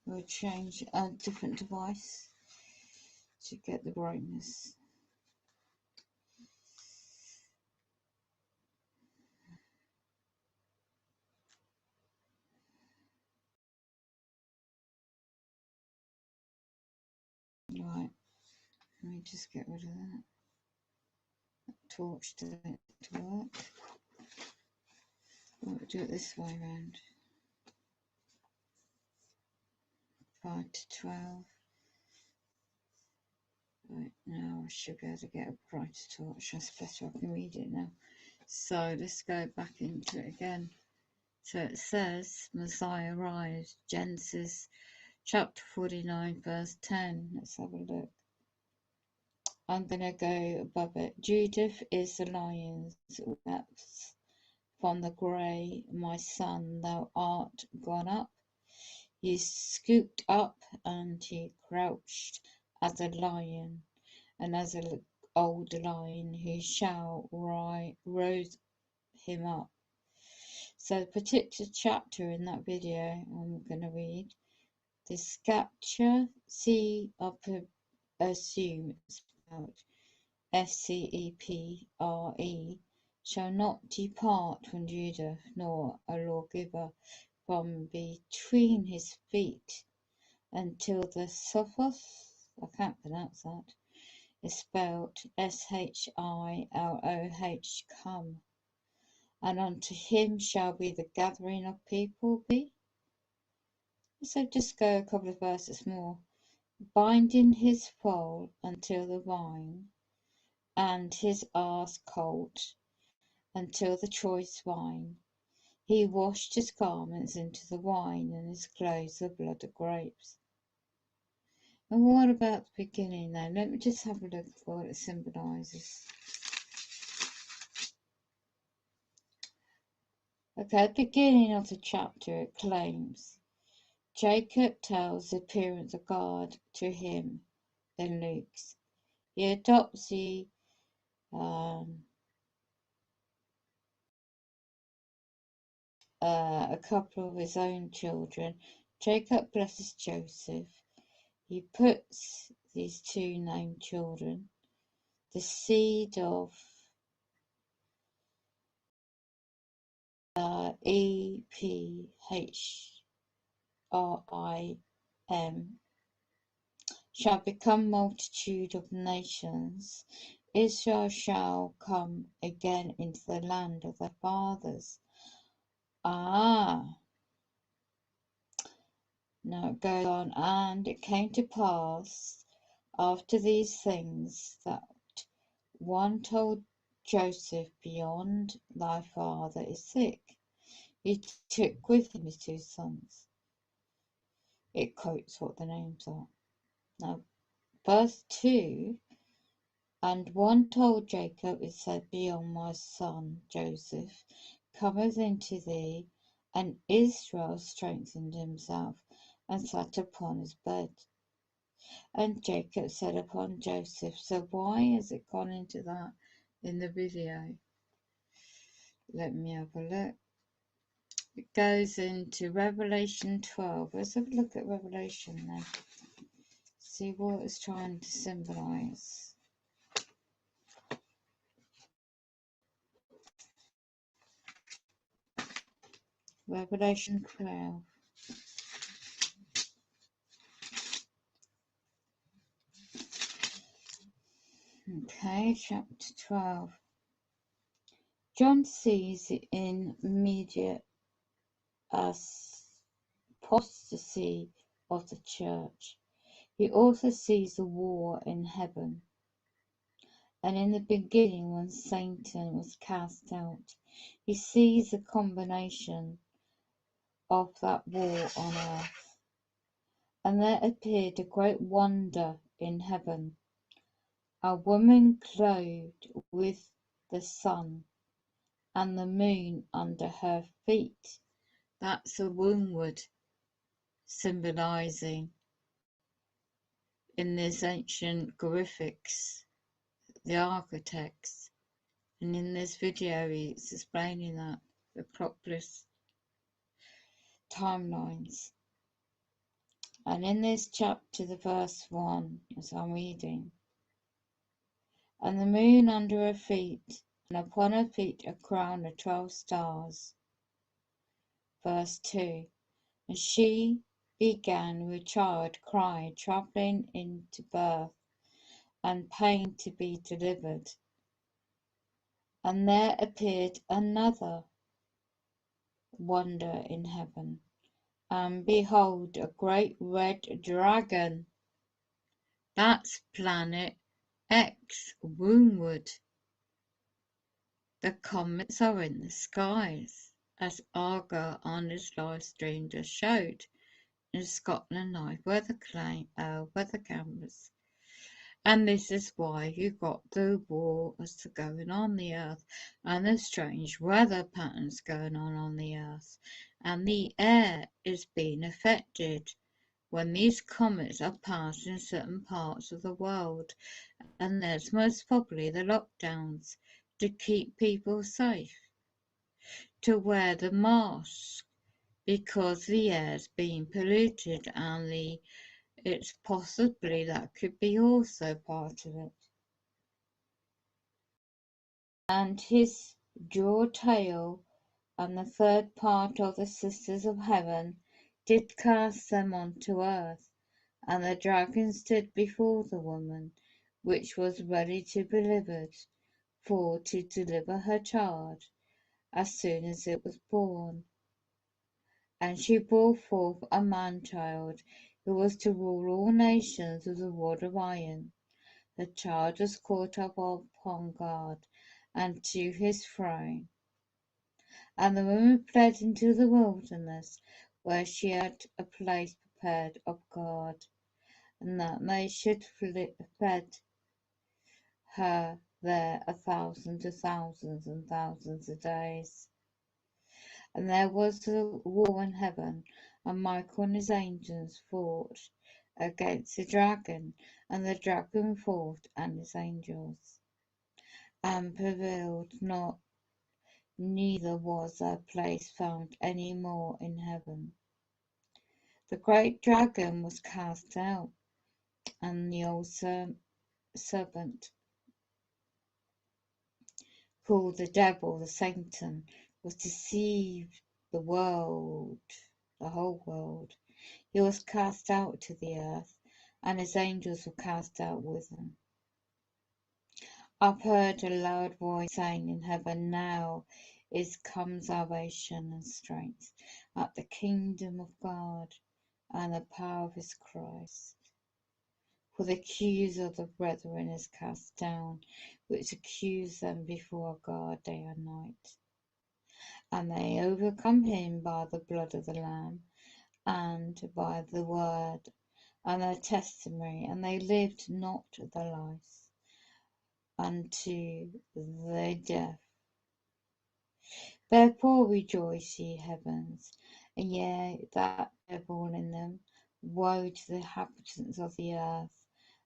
We'll change a different device to get the brightness. Right, let me just get rid of that. Torch doesn't work. We'll do it this way around. 5 to 12. Right, now I should be able to get a brighter torch. That's better, I can read it now. So let's go back into it again. So it says Messiah arrives, Genesis chapter 49, verse 10. Let's have a look. I'm going to go above it. Judith is the lion's wept from the grey, my son, thou art gone up. He scooped up and he crouched as a lion, and as an old lion he shall rose him up. So the particular chapter in that video I'm going to read, the sceptre, I assume it's spelled S-C-E-P-R-E, shall not depart from Judah, nor a lawgiver from between his feet, until the Sophos, I can't pronounce that, is spelled S-H-I-L-O-H, come, and unto him shall be the gathering of people be. So just go a couple of verses more. Binding his foal until the wine, and his arse colt until the choice wine. He washed his garments into the wine, and his clothes the blood of grapes. And what about the beginning then? Let me just have a look at what it symbolises. Okay, at the beginning of the chapter it claims Jacob tells the appearance of God to him in Luke's. He adopts a couple of his own children. Jacob blesses Joseph. He puts these two named children, the seed of E-P-H-R-I-M, shall become multitude of nations. Israel shall come again into the land of their fathers. Now it goes on, and it came to pass after these things that one told Joseph, beyond thy father is sick. He took with him his two sons. It quotes what the names are. Now, verse 2, and one told Jacob, it said, beyond my son Joseph cometh into thee, and Israel strengthened himself and sat upon his bed. And Jacob said upon Joseph. So why has it gone into that in the video? Let me have a look. It goes into Revelation 12. Let's have a look at Revelation then. See what it's trying to symbolise. Revelation 12. Okay, chapter 12. John sees in immediate apostasy of the church. He also sees the war in heaven. And in the beginning, when Satan was cast out, he sees the combination of that war on earth. And there appeared a great wonder in heaven, a woman clothed with the sun, and the moon under her feet. That's a wormwood, symbolising in this ancient graphics, the architects. And in this video, it's explaining that, the Proclus timelines. And in this chapter, the verse 1, as I'm reading, and the moon under her feet, and upon her feet a crown of 12 stars. Verse 2, and she began with child crying, travelling into birth, and pain to be delivered. And there appeared another wonder in heaven, and behold, a great red dragon. That's planet X, Wormwood. The comets are in the skies. as Argo on his live stream just showed in Scotland live weather cameras. And this is why you got the wars going on the Earth and the strange weather patterns going on the Earth, and the air is being affected when these comets are passing certain parts of the world, and there's most probably the lockdowns to keep people safe, to wear the mask because the air's being polluted, and it's possibly that could be also part of it. And his jaw tail and the third part of the sisters of heaven did cast them unto earth, and the dragon stood before the woman, which was ready to be delivered, for to deliver her child, as soon as it was born. And she brought forth a man-child, who was to rule all nations with a rod of iron. The child was caught up upon God, and to his throne. And the woman fled into the wilderness, where she had a place prepared of God, and that they should fed her there 1,000 of thousands and thousands of days. And there was a war in heaven, and Michael and his angels fought against the dragon, and the dragon fought and his angels, and prevailed not, neither was their place found any more in heaven. The great dragon was cast out, and the old serpent, called the devil, the Satan, was deceived the world, the whole world. He was cast out to the earth, and his angels were cast out with him. I've heard a loud voice saying in heaven, now is come salvation and strength at the kingdom of God and the power of his Christ. For the accuser of the brethren is cast down, which accused them before God day and night. And they overcome him by the blood of the Lamb, and by the word and their testimony, and they lived not the life unto the death. Therefore rejoice, ye heavens, and ye that dwell in them. Woe to the inhabitants of the earth,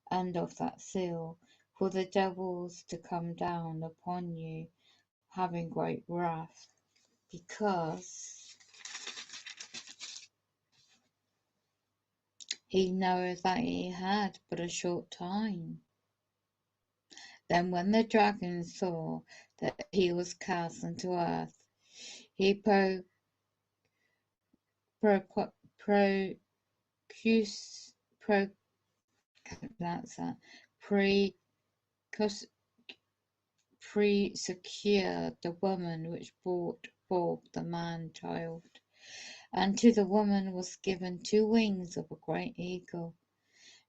and of that seal, for the devil's to come down upon you, having great wrath, because he knoweth that he had but a short time. Then when the dragon saw that he was cast into earth, he procused secured the woman which brought forth the man-child. And to the woman was given 2 wings of a great eagle.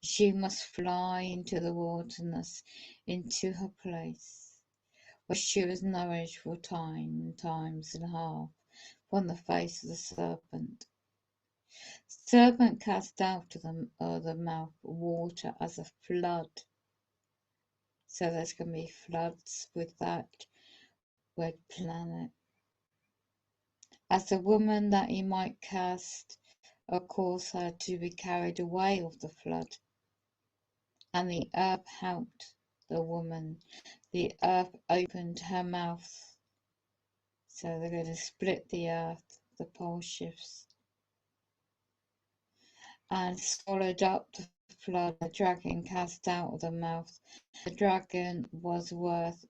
She must fly into the wilderness, into her place, where she was nourished for times and a half, from the face of the serpent. The serpent cast out of the mouth water as a flood. So there's going to be floods with that red planet. As the woman that he might cause her to be carried away of the flood. And the earth helped the woman. The earth opened her mouth. So they're going to split the earth, the pole shifts. And swallowed up the flood, the dragon cast out of the mouth. The dragon was with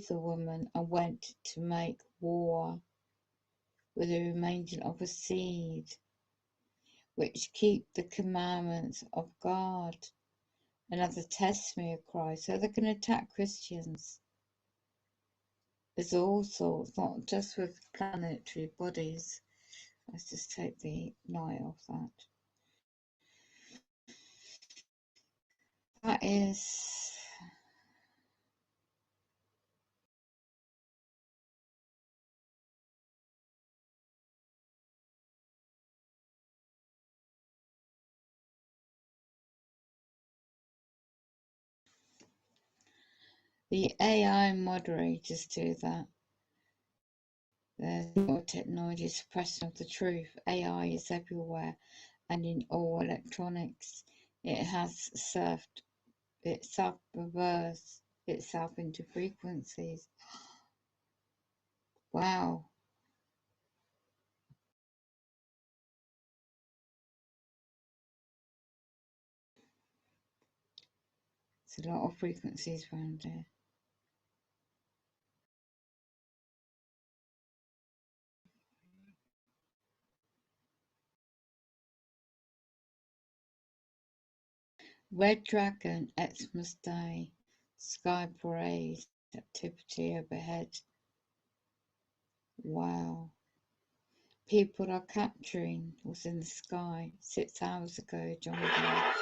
the woman and went to make war with the remainder of the seed, which keep the commandments of God and have the testimony of Christ. So they're going to attack Christians. There's all sorts, not just with planetary bodies. Let's just take the light off that. That is The AI moderators do that. There's more technology suppression of the truth. AI is everywhere and in all electronics. It has self-perverse itself into frequencies. Wow. There's a lot of frequencies around there. Red Dragon, Xmas Day, Sky Parade, activity overhead. Wow. People are capturing what's in the sky. 6 hours ago, John Gale.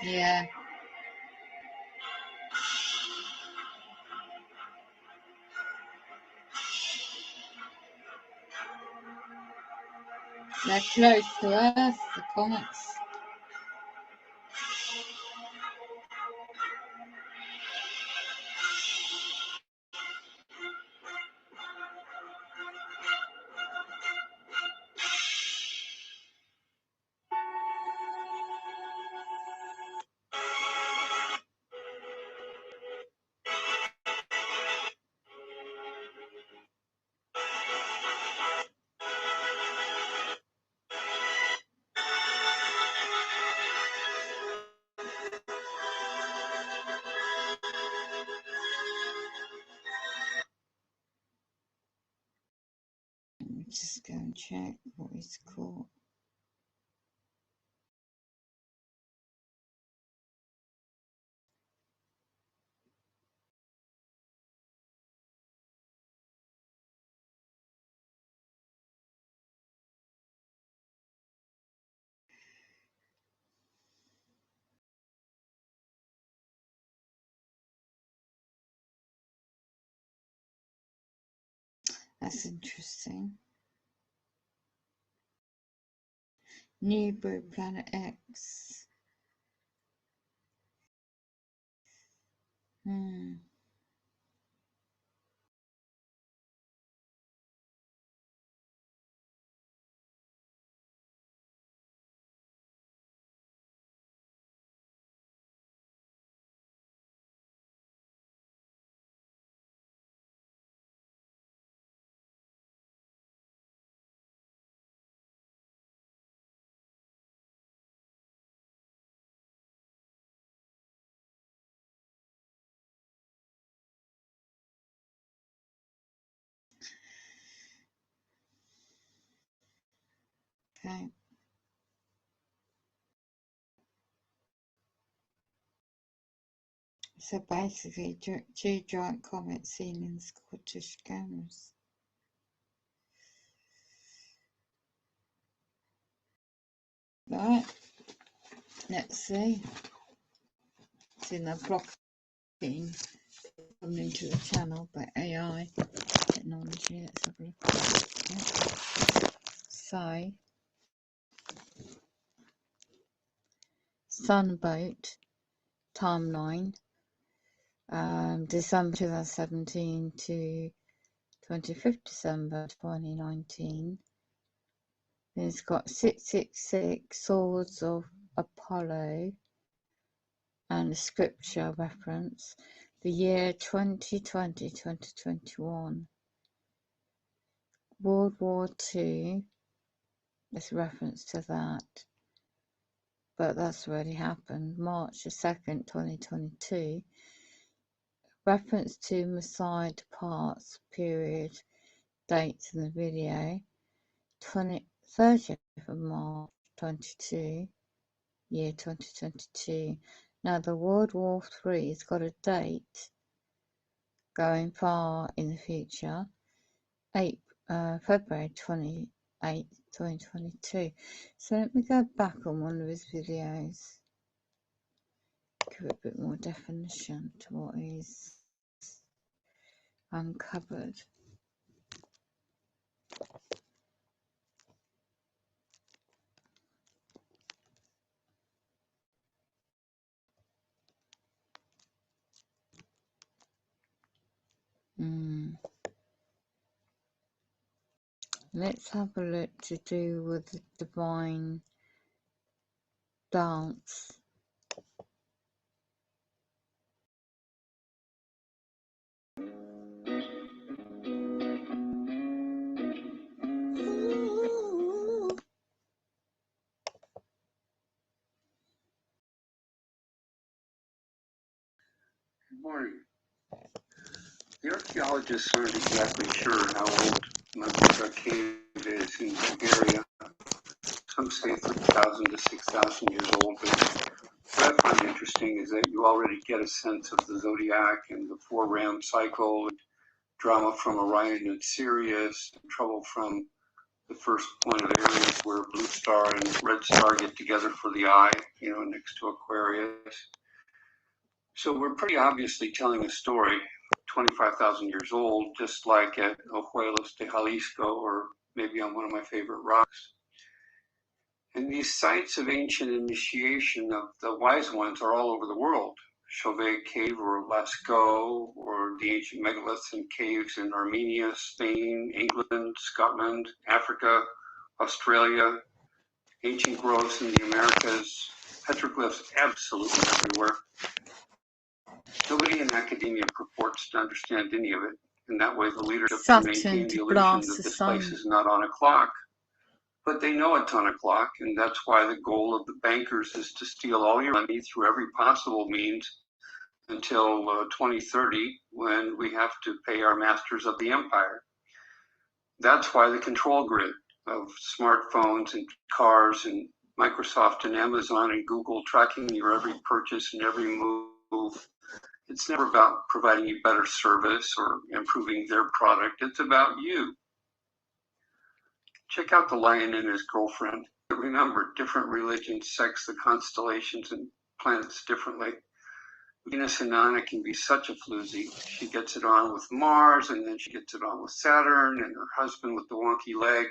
Yeah, they're close to Earth, the comets. Let me just go and check what it's called. That's interesting. New blue planet X. Okay. So basically, two giant comets seen in Scottish cameras. Right, let's see. It's in a blocking coming into the channel by AI technology. Let's have a look at it. So, Sunboat timeline, December 2017 to 25th December 2019. Then it's got 666 Swords of Apollo and a scripture reference. The year 2020-2021. World War II, there's reference to that, but that's already happened. March the 2nd, 2022. Reference to Messiah departs period dates in the video. 30th of March 22, year 2022. Now the World War III has got a date going far in the future. February 28th, 2022. So let me go back on one of his videos, give it a bit more definition to what he's uncovered. Let's have a look to do with the divine dance. Good morning. The archaeologists aren't exactly sure how old Mabuga Cave is in Bulgaria. Some say 3,000 to 6,000 years old, but what I find interesting is that you already get a sense of the zodiac and the four-ram cycle, and drama from Orion and Sirius, and trouble from the first point of Aries where blue star and red star get together for the eye, next to Aquarius. So we're pretty obviously telling a story 25,000 years old, just like at Ojuelos de Jalisco, or maybe on one of my favorite rocks. And these sites of ancient initiation of the wise ones are all over the world. Chauvet Cave or Lascaux, or the ancient megaliths and caves in Armenia, Spain, England, Scotland, Africa, Australia, ancient groves in the Americas, petroglyphs absolutely everywhere. Nobody in academia purports to understand any of it. In that way, the leadership can maintain the illusion that this place is not on a clock. But they know it's on a clock, and that's why the goal of the bankers is to steal all your money through every possible means until 2030, when we have to pay our masters of the empire. That's why the control grid of smartphones and cars and Microsoft and Amazon and Google tracking your every purchase and every move. It's never about providing you better service or improving their product. It's about you. Check out the lion and his girlfriend. Remember, different religions sex the constellations and planets differently. Venus and Anna can be such a floozy. She gets it on with Mars, and then she gets it on with Saturn, and her husband with the wonky leg,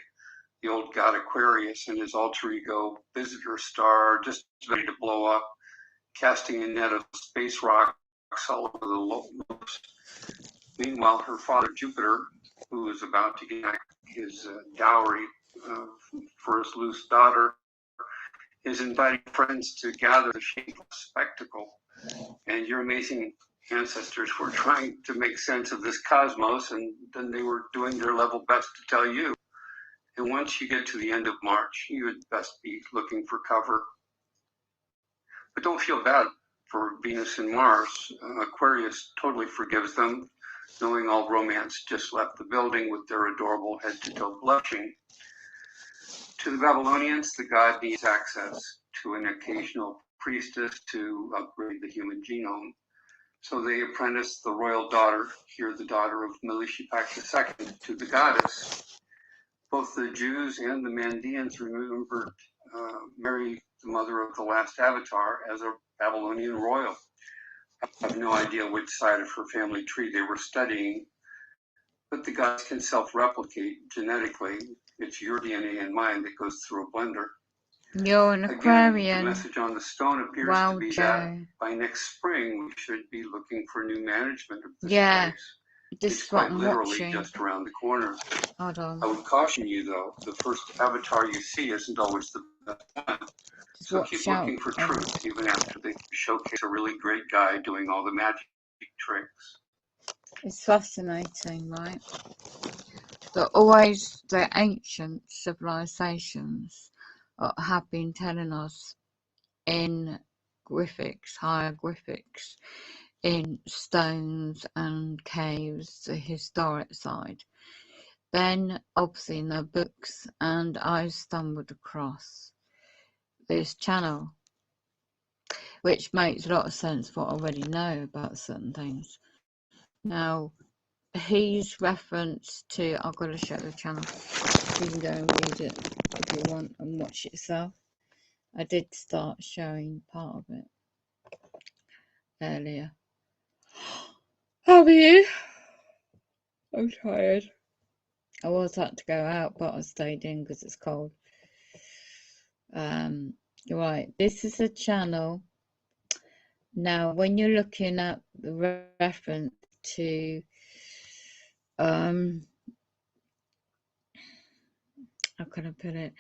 the old god Aquarius, and his alter ego visitor star, just ready to blow up, casting a net of space rocks all over the lobes. Meanwhile, her father Jupiter, who is about to get his dowry for his loose daughter, is inviting friends to gather the shameful spectacle. And your amazing ancestors were trying to make sense of this cosmos, and then they were doing their level best to tell you. And once you get to the end of March, you would best be looking for cover. But don't feel bad for Venus and Mars. Aquarius totally forgives them, knowing all romance just left the building with their adorable head-to-toe blushing. To the Babylonians, the god needs access to an occasional priestess to upgrade the human genome. So they apprentice the royal daughter, here the daughter of Melishipak II, to the goddess. Both the Jews and the Mandeans remembered Mary, the mother of the last avatar, as a Babylonian royal. I have no idea which side of her family tree they were studying, but the gods can self-replicate genetically. It's your DNA and mine that goes through a blender. You're an Aquarian. The message on the stone appears to be that by next spring we should be looking for new management of this place. It's quite literally just around the corner. Hold on. I would caution you, though, the first avatar you see isn't always the best one. So keep looking for truth, even after they showcase a really great guy doing all the magic tricks. It's fascinating, right? That always the ancient civilizations have been telling us in hieroglyphics, in stones and caves, the historic side. Then, obviously, in their books, and I stumbled across this channel, which makes a lot of sense what I already know about certain things. Now, he's reference to, I've got to show the channel. You can go and read it if you want and watch it yourself. I did start showing part of it earlier. How are you? I'm tired. I was had to go out, but I stayed in because it's cold. Right, this is a channel. Now, when you're looking at the reference to, how can I put it?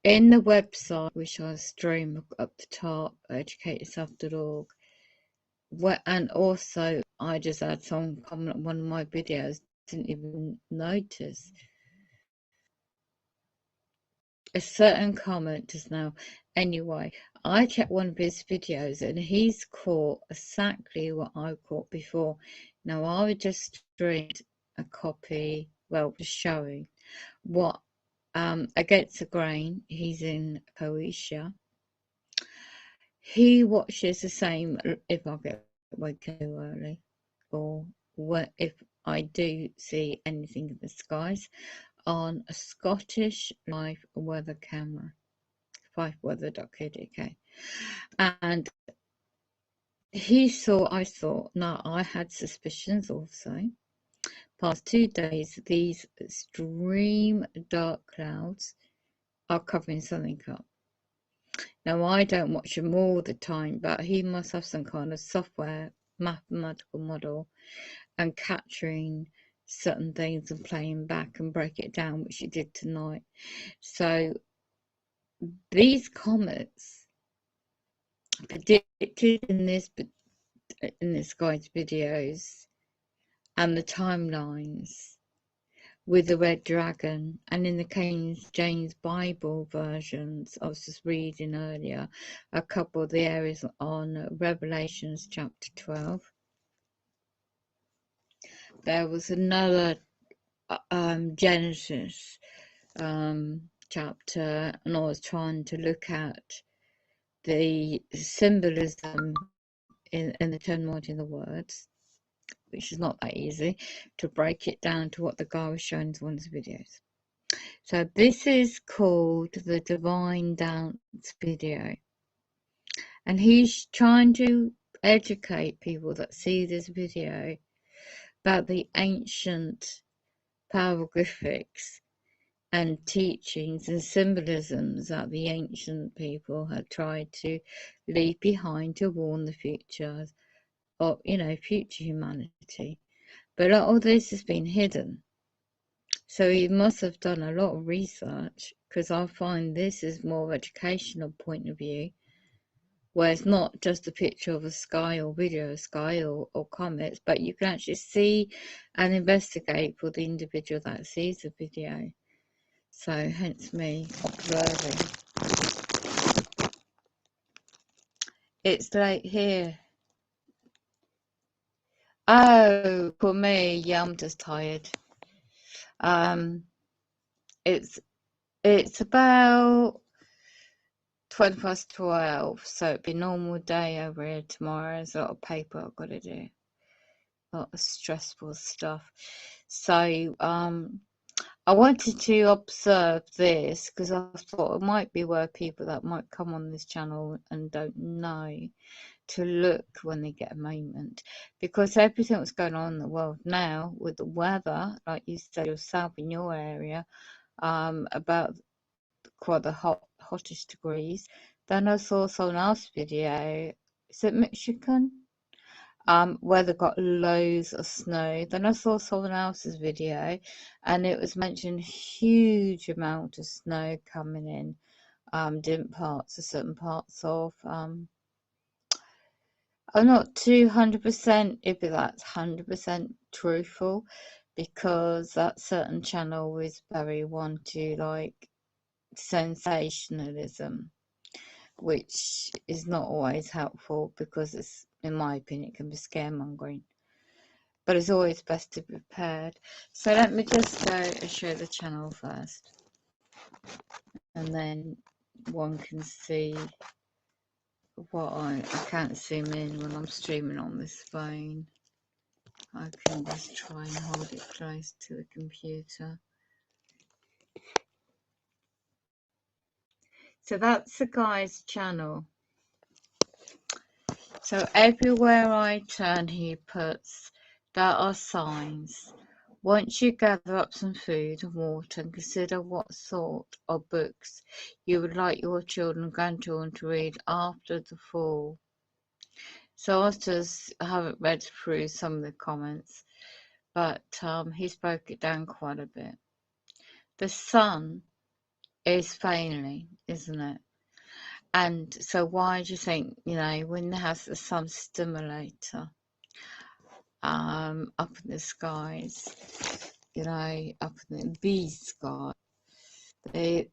In the website, which I stream up the top, educateyourself.org, and also I just had someone comment on one of my videos, didn't even notice. A certain comment just now. Anyway, I checked one of his videos and he's caught exactly what I caught before. Now, I would just streamed a copy, well, just showing what, against the grain, he's in Croatia. He watches the same if I get woken too early, or if I do see anything in the skies, on a Scottish live weather camera, liveweather.co.uk. And he saw, I thought, now I had suspicions also. Past 2 days, these extreme dark clouds are covering something up. Now, I don't watch him all the time, but he must have some kind of software, mathematical model, and capturing certain things and playing back and break it down, which he did tonight. So these comets predicted in this guy's videos and the timelines with the red dragon, and in the King James Bible versions I was just reading earlier, a couple of the areas on Revelations chapter 12. There was another Genesis chapter, and I was trying to look at the symbolism in the terminology in the words, which is not that easy to break it down to what the guy was showing in one of his videos. So this is called the Divine Dance video, and he's trying to educate people that see this video about the ancient hieroglyphics and teachings and symbolisms that the ancient people had tried to leave behind to warn the future of, future humanity. But all this has been hidden. So he must have done a lot of research, because I find this is more educational point of view, where it's not just a picture of a sky or video of sky or comets, but you can actually see and investigate for the individual that sees the video. So hence me observing. It's late here. Oh, for me, yeah, I'm just tired. It's about 12:20, so it'd be a normal day over here tomorrow. There's a lot of paper I've got to do, a lot of stressful stuff. So I wanted to observe this because I thought it might be where people that might come on this channel and don't know to look when they get a moment, because everything that's going on in the world now with the weather, like you said yourself in your area, about quite the hottest degrees. Then I saw someone else's video, is it Michigan? Where they got loads of snow. Then I saw someone else's video and it was mentioned huge amount of snow coming in different parts of certain parts of I'm not 200% if that's 100% truthful, because that certain channel is very one to like sensationalism, which is not always helpful, because it's, in my opinion, it can be scaremongering. But it's always best to be prepared. So let me just go and show the channel first, and then one can see what I can't zoom in when I'm streaming on this phone. I can just try and hold it close to the computer. So that's the guy's channel. So everywhere I turn, he puts, there are signs. Once you gather up some food and water and consider what sort of books you would like your children and grandchildren to read after the fall. So I haven't read through some of the comments, but he broke it down quite a bit. The sun is failing, isn't it? And so why do you think, when it has the sun stimulator up in the skies, up in the sky, the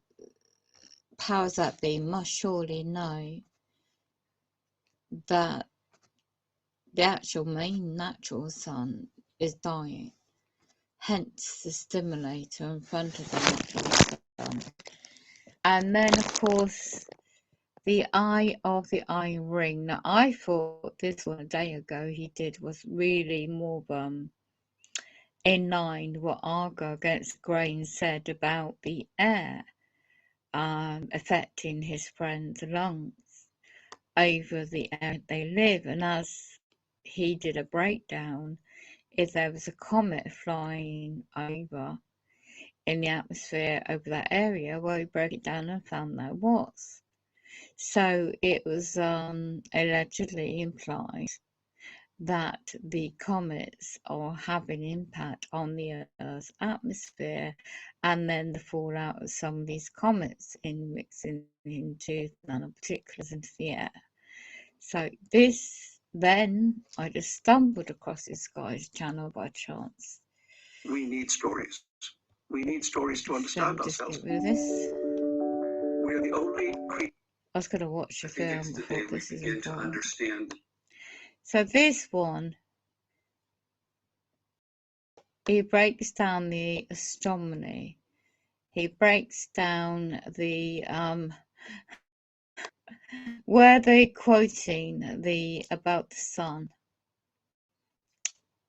powers that be must surely know that the actual main natural sun is dying. Hence the stimulator in front of the natural sun. And then, of course, the Eye of the Eye ring. Now, I thought this one a day ago he did was really more in line what Argo against Grain said about the air affecting his friend's lungs over the area they live. And as he did a breakdown, if there was a comet flying over in the atmosphere over that area, well, he broke it down and found there was. So it was allegedly implied that the comets are having impact on the Earth's atmosphere, and then the fallout of some of these comets in mixing into nanoparticles into the air. So then I just stumbled across this guy's channel by chance. We need stories. We need stories to understand ourselves. Get rid of this. We're the only creatures. I was going to watch the film. I thought this is important. Understand. So this one, he breaks down the astronomy. He breaks down the where they quoting about the sun,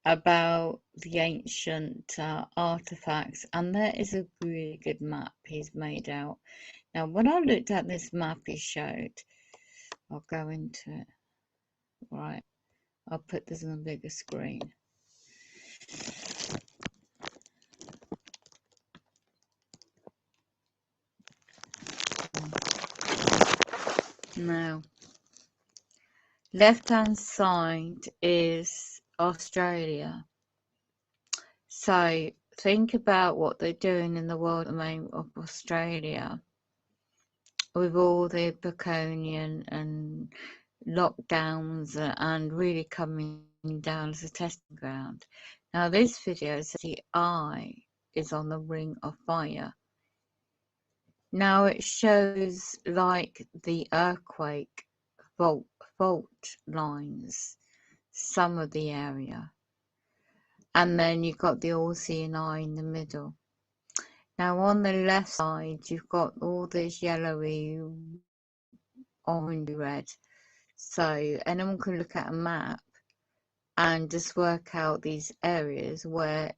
about the ancient artifacts, and there is a really good map he's made out. Now, when I looked at this map he showed, I'll go into it. Right, I'll put this on a bigger screen. Now, left-hand side is Australia. So think about what they're doing in the world at the moment of Australia with all the draconian and lockdowns and really coming down as a testing ground. Now this video says the eye is on the ring of fire. Now it shows like the earthquake fault lines, some of the area. And then you've got the all-seeing eye in the middle. Now on the left side, you've got all this yellowy, orange, red. So anyone can look at a map and just work out these areas where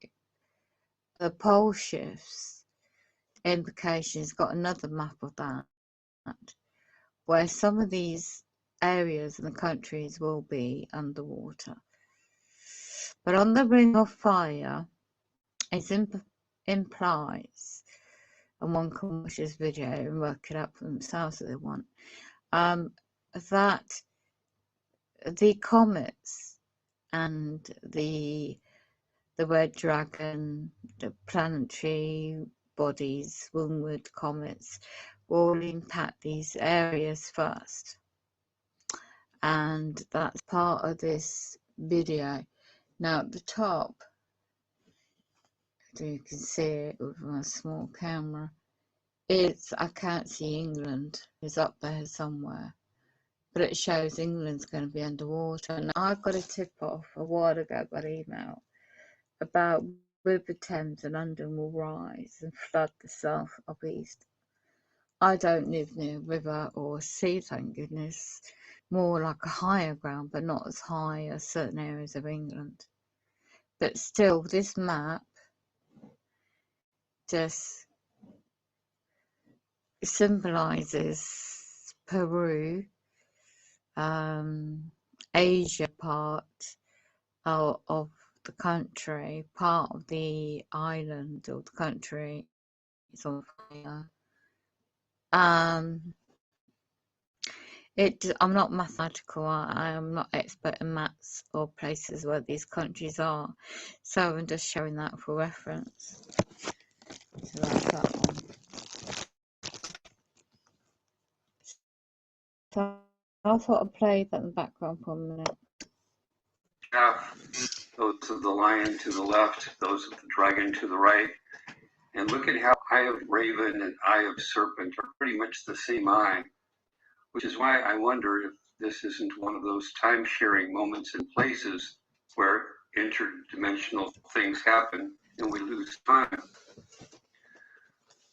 the pole shifts implications. Got another map of that, where some of these areas in the countries will be underwater. But on the ring of fire, it implies, and one can watch this video and work it out for themselves if they want, that the comets and the red dragon, the planetary bodies, Wormwood comets, will impact these areas first. And that's part of this video. Now at the top, you can see it with my small camera, I can't see England, it's up there somewhere, but it shows England's going to be underwater. And I got a tip off a while ago by email about River Thames and London will rise and flood the south of east. I don't live near a river or a sea, thank goodness, more like a higher ground, but not as high as certain areas of England. But still, this map just symbolizes Peru, Asia part of the country, part of the island or the country is on fire. I'm not mathematical. I am not expert in maths or places where these countries are, so I'm just showing that for reference. So that's that one. So I thought I'd play that in the background for a minute. Those of the lion to the left, those of the dragon to the right. And look at how eye of raven and eye of serpent are pretty much the same eye, which is why I wonder if this isn't one of those time-sharing moments and places where interdimensional things happen and we lose time.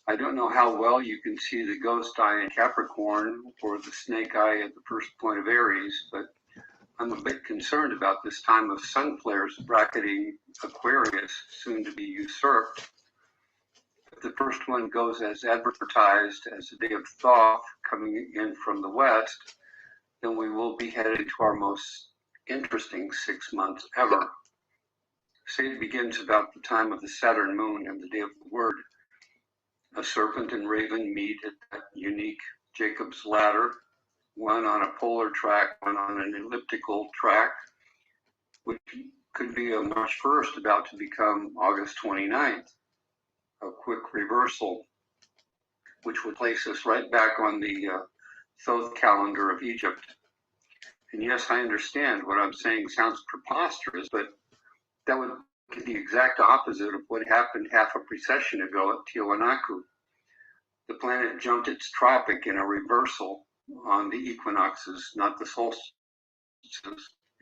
I don't know how well you can see the ghost eye in Capricorn or the snake eye at the first point of Aries, but I'm a bit concerned about this time of sun flares bracketing Aquarius, soon to be usurped. If the first one goes as advertised as a day of Thoth coming in from the west, then we will be headed to our most interesting 6 months ever. Say it begins about the time of the Saturn moon and the day of the word. A serpent and raven meet at that unique Jacob's ladder, one on a polar track, one on an elliptical track, which could be a March 1st about to become August 29th. A quick reversal, which would place us right back on the Thoth calendar of Egypt. And yes, I understand what I'm saying sounds preposterous, but that would be the exact opposite of what happened half a precession ago at Tiwanaku. The planet jumped its tropic in a reversal on the equinoxes, not the solstices,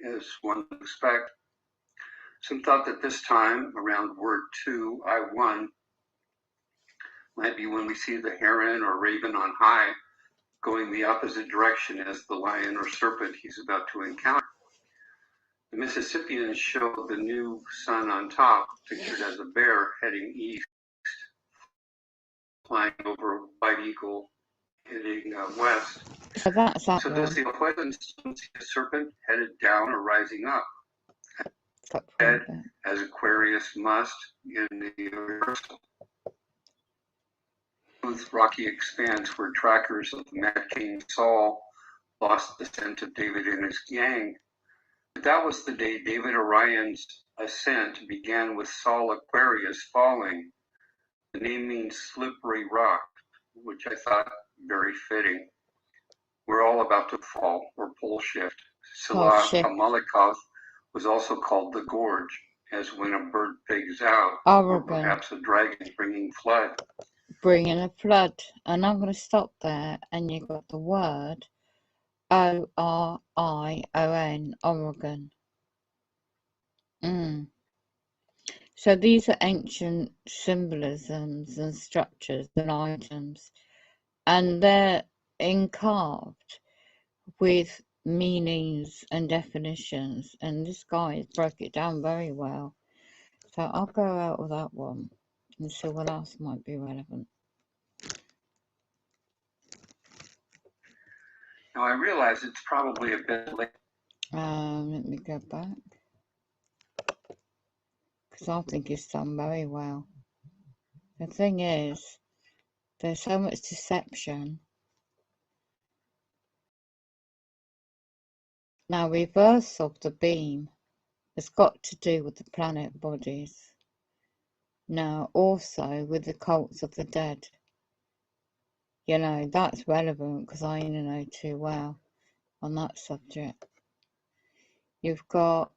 as one would expect. Some thought that this time, around word 2, I1, might be when we see the heron or raven on high, going the opposite direction as the lion or serpent he's about to encounter. The Mississippians show the new sun on top, pictured as a bear heading east, flying over a white eagle heading west. So that's that So one. does the Pleasant see a serpent headed down or rising up? As Aquarius must in the reversal. Rocky expanse where trackers of the Mad King Saul lost the scent of David and his gang. But that was the day David Orion's ascent began with Saul Aquarius falling. The name means slippery rock, which I thought very fitting. We're all about to fall or pole shift. Salah Hamalikov was also called the gorge, as when a bird pigs out, or perhaps a dragon bringing flood. Bringing a flood. And I'm going to stop there, and you got the word Orion, Oregon. So these are ancient symbolisms and structures and items, and they're carved with meanings and definitions, and this guy broke it down very well. So I'll go out with that one and see what else might be relevant. Now I realize it's probably a bit late. Let me go back, because I think it's done very well. The thing is, there's so much deception. Now, reverse of the beam has got to do with the planet bodies. Now, also with the cults of the dead. You know, that's relevant because I know too well on that subject. You've got,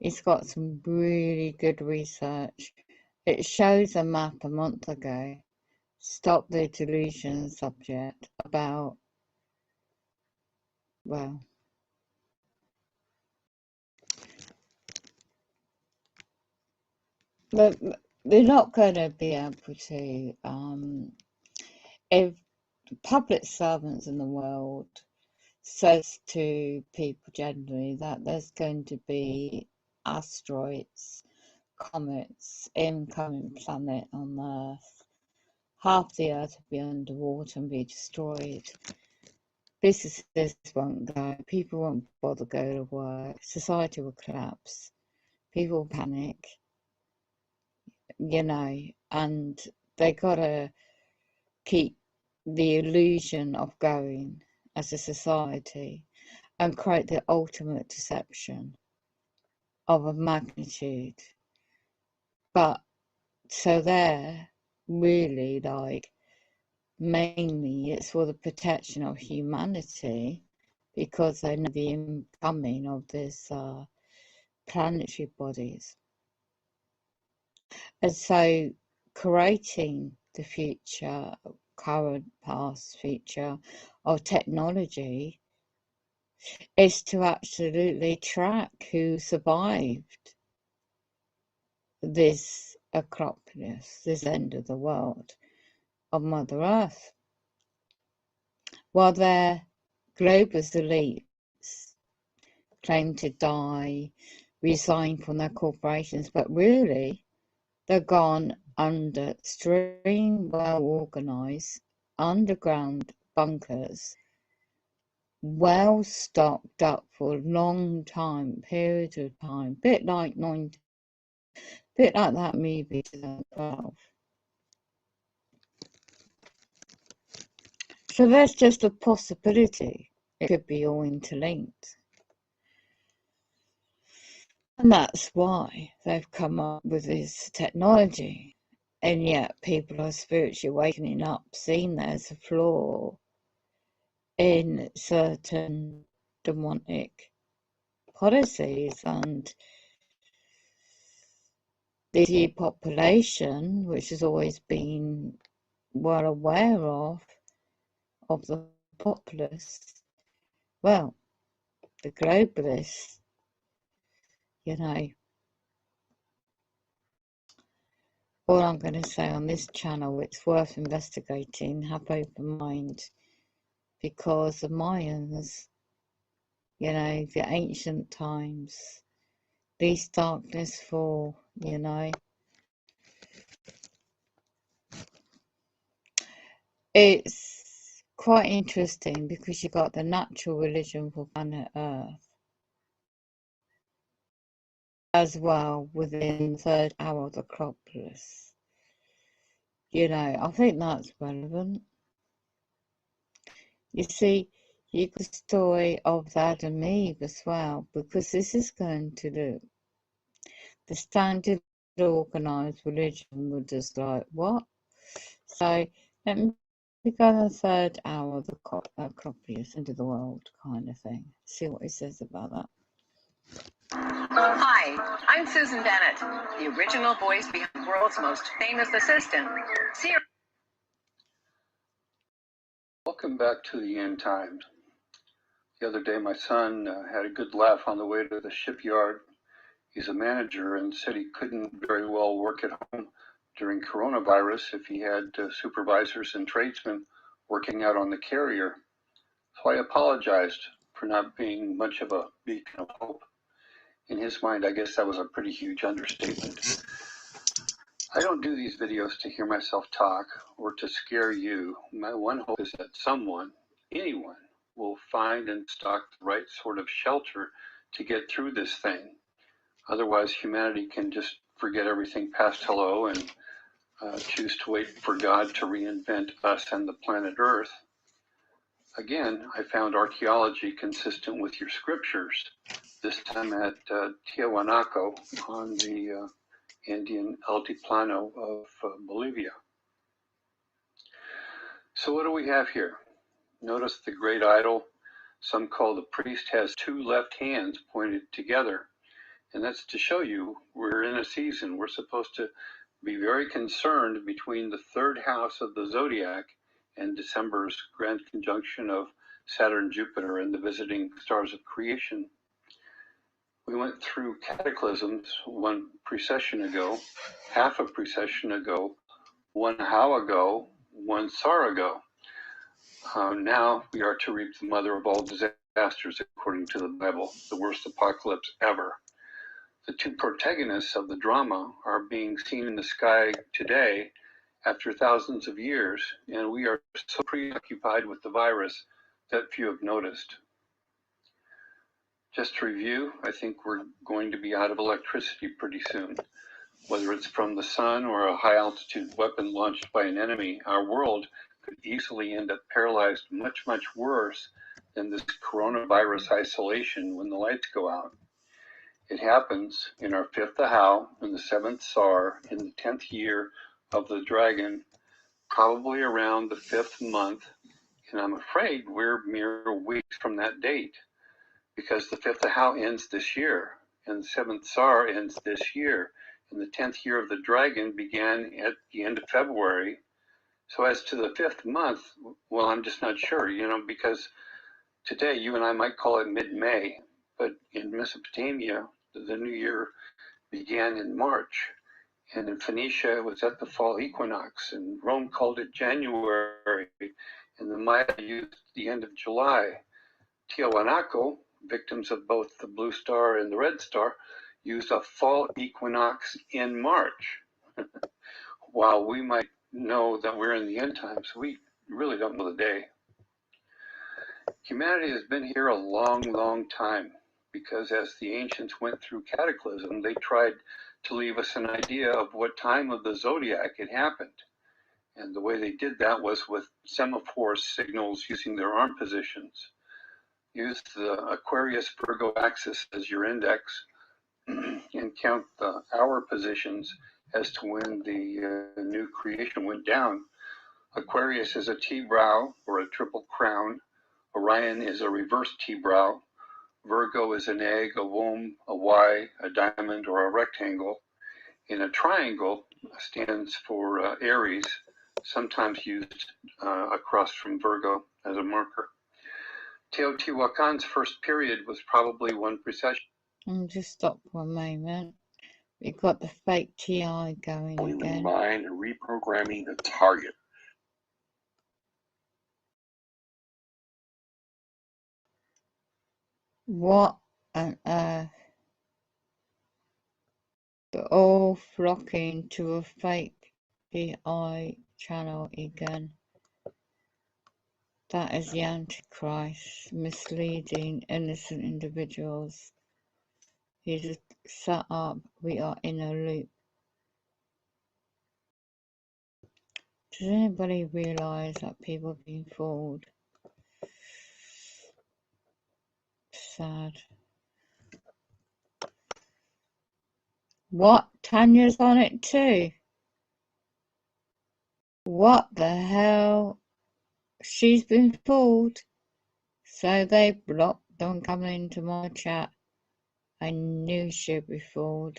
it's got some really good research. It shows a map a month ago, Stop the Delusion subject, about, well, but they're not going to be able to, if public servants in the world says to people generally that there's going to be asteroids, comets, incoming planet on Earth. Half the Earth would be underwater and be destroyed. Businesses won't go, people won't bother go to work, society will collapse, people will panic, and they gotta keep the illusion of going as a society and create the ultimate deception of a magnitude. But so they're really mainly it's for the protection of humanity, because they know the incoming of this planetary bodies. And so creating the future, current, past, future of technology is to absolutely track who survived this Acropolis, this end of the world of Mother Earth, while their globalist elites claim to die, resign from their corporations, but really they're gone under extreme, well-organised underground bunkers, well stocked up for a long period of time, bit like that movie 2012. So there's just a possibility it could be all interlinked. And that's why they've come up with this technology. And yet people are spiritually waking up, seeing there's a flaw in certain demonic policies, and the depopulation, which has always been well aware of the populace, well, the globalists, all I'm going to say on this channel, it's worth investigating, have open mind, because the Mayans, the ancient times, least darkness fall, It's quite interesting because you've got the natural religion for planet Earth as well within the third hour of the Acropolis. I think that's relevant. You see, you got the story of Adam and Eve as well, because this is going to look, the standard organised religion was just like, what? So let me go in the third hour of the Acropolis, end of the world kind of thing. See what he says about that. Hi, I'm Susan Bennett, the original voice behind the world's most famous assistant, Siri. Welcome back to the end times. The other day, my son had a good laugh on the way to the shipyard. He's a manager and said he couldn't very well work at home during coronavirus if he had supervisors and tradesmen working out on the carrier. So I apologized for not being much of a beacon of hope. In his mind, I guess that was a pretty huge understatement. I don't do these videos to hear myself talk or to scare you. My one hope is that someone, anyone, will find and stock the right sort of shelter to get through this thing. Otherwise, humanity can just forget everything past hello and choose to wait for God to reinvent us and the planet Earth. Again, I found archaeology consistent with your scriptures, this time at Tiahuanaco on the Andean Altiplano of Bolivia. So what do we have here? Notice the great idol, some call the priest, has two left hands pointed together. And that's to show you we're in a season. We're supposed to be very concerned between the third house of the zodiac and December's grand conjunction of Saturn, Jupiter, and the visiting stars of creation. We went through cataclysms one precession ago, half a precession ago, one how ago, one Sar ago. Now we are to reap the mother of all disasters according to the Bible, the worst apocalypse ever. The two protagonists of the drama are being seen in the sky today after thousands of years, and we are so preoccupied with the virus that few have noticed. Just to review, I think we're going to be out of electricity pretty soon. Whether it's from the sun or a high-altitude weapon launched by an enemy, our world could easily end up paralyzed much, much worse than this coronavirus isolation when the lights go out. It happens in our fifth Ahau, in the seventh Sar, in the 10th year of the dragon, probably around the 5th month, and I'm afraid we're mere weeks from that date, because the 5th Ahau ends this year, and the 7th Sar ends this year, and the 10th year of the dragon began at the end of February. So as to the 5th month, well, I'm just not sure, because today you and I might call it mid-May, but in Mesopotamia, the new year began in March, and in Phoenicia it was at the fall equinox, and Rome called it January, and the Maya used the end of July. Tiahuanaco, victims of both the blue star and the red star, used a fall equinox in March. While we might know that we're in the end times, we really don't know the day. Humanity has been here a long, long time, because as the ancients went through cataclysm, they tried to leave us an idea of what time of the zodiac it happened. And the way they did that was with semaphore signals using their arm positions. Use the Aquarius Virgo axis as your index and count the hour positions as to when the new creation went down. Aquarius is a T-brow or a triple crown. Orion is a reverse T-brow. Virgo is an egg, a womb, a Y, a diamond, or a rectangle. In a triangle stands for Aries, sometimes used across from Virgo as a marker. Teotihuacan's first period was probably one precession. Just stop for a moment. We've got the fake TI going again. Mind and reprogramming the target. What on earth? We're all flocking to a fake TI channel again. That is the Antichrist, misleading innocent individuals. He's a set up, we are in a loop. Does anybody realise that people are being fooled? Sad. What? Tanya's on it too? What the hell? She's been fooled. So they blocked them coming into my chat. I knew she'd be fooled.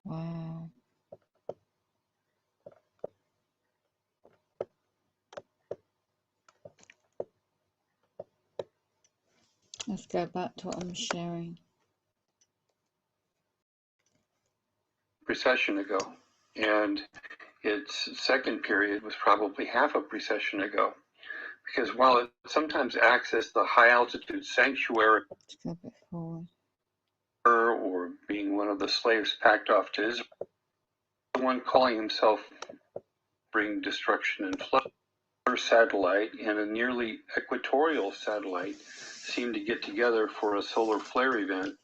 Wow. Let's go back to what I'm sharing. Precession ago, and its second period was probably half a precession ago, because while it sometimes acts as the high altitude sanctuary Let's go a bit forward. or being one of the slaves packed off to Israel, the one calling himself bring destruction and flood. A satellite and a nearly equatorial satellite seem to get together for a solar flare event,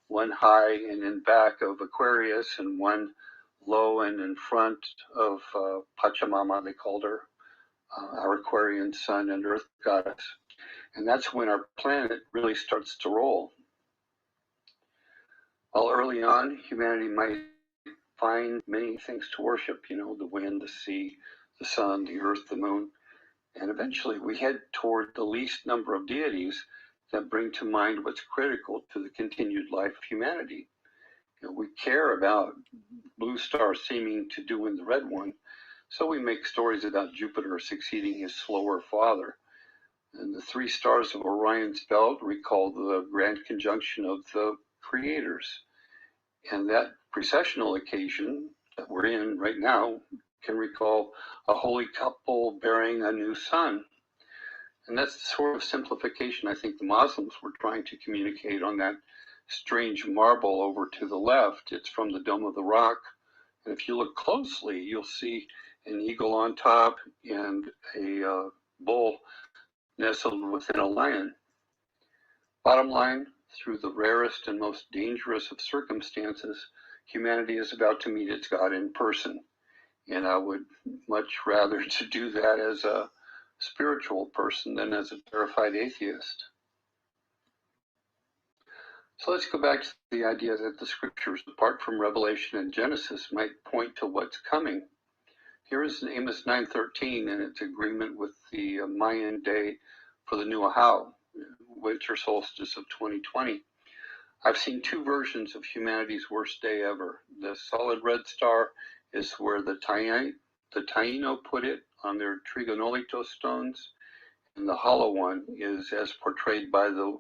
one high and in back of Aquarius and one low and in front of Pachamama, they called her, our Aquarian sun and earth goddess. And that's when our planet really starts to roll. While early on, humanity might find many things to worship, the wind, the sea, the sun, the earth, the moon. And eventually we head toward the least number of deities that bring to mind what's critical to the continued life of humanity. We care about blue stars seeming to doom the red one, so we make stories about Jupiter succeeding his slower father. And the three stars of Orion's belt recall the grand conjunction of the creators. And that precessional occasion that we're in right now can recall a holy couple bearing a new son. And that's the sort of simplification I think the Muslims were trying to communicate on that strange marble over to the left. It's from the Dome of the Rock. And if you look closely, you'll see an eagle on top and a bull nestled within a lion. Bottom line, through the rarest and most dangerous of circumstances, humanity is about to meet its God in person. And I would much rather to do that as a spiritual person than as a terrified atheist. So let's go back to the idea that the scriptures, apart from Revelation and Genesis, might point to what's coming. Here is Amos 9:13, and its agreement with the Mayan day for the new Ahau, winter solstice of 2020. I've seen two versions of humanity's worst day ever. The solid red star is where the Taino put it on their trigonolito stones, and the hollow one is as portrayed by the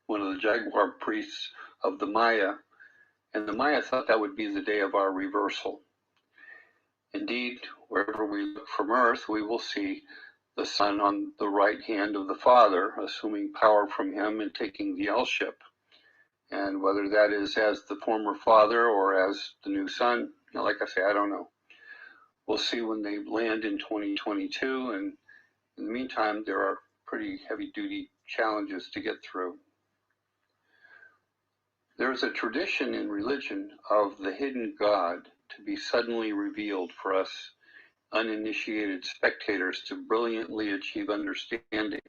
one of the jaguar priests of the Maya, and the Maya thought that would be the day of our reversal. Indeed, wherever we look from Earth, we will see the Son on the right hand of the Father, assuming power from him and taking the elship. And whether that is as the former Father or as the new Son, like I say, I don't know. We'll see when they land in 2022, and in the meantime, there are pretty heavy-duty challenges to get through. There is a tradition in religion of the hidden God to be suddenly revealed for us uninitiated spectators to brilliantly achieve understanding.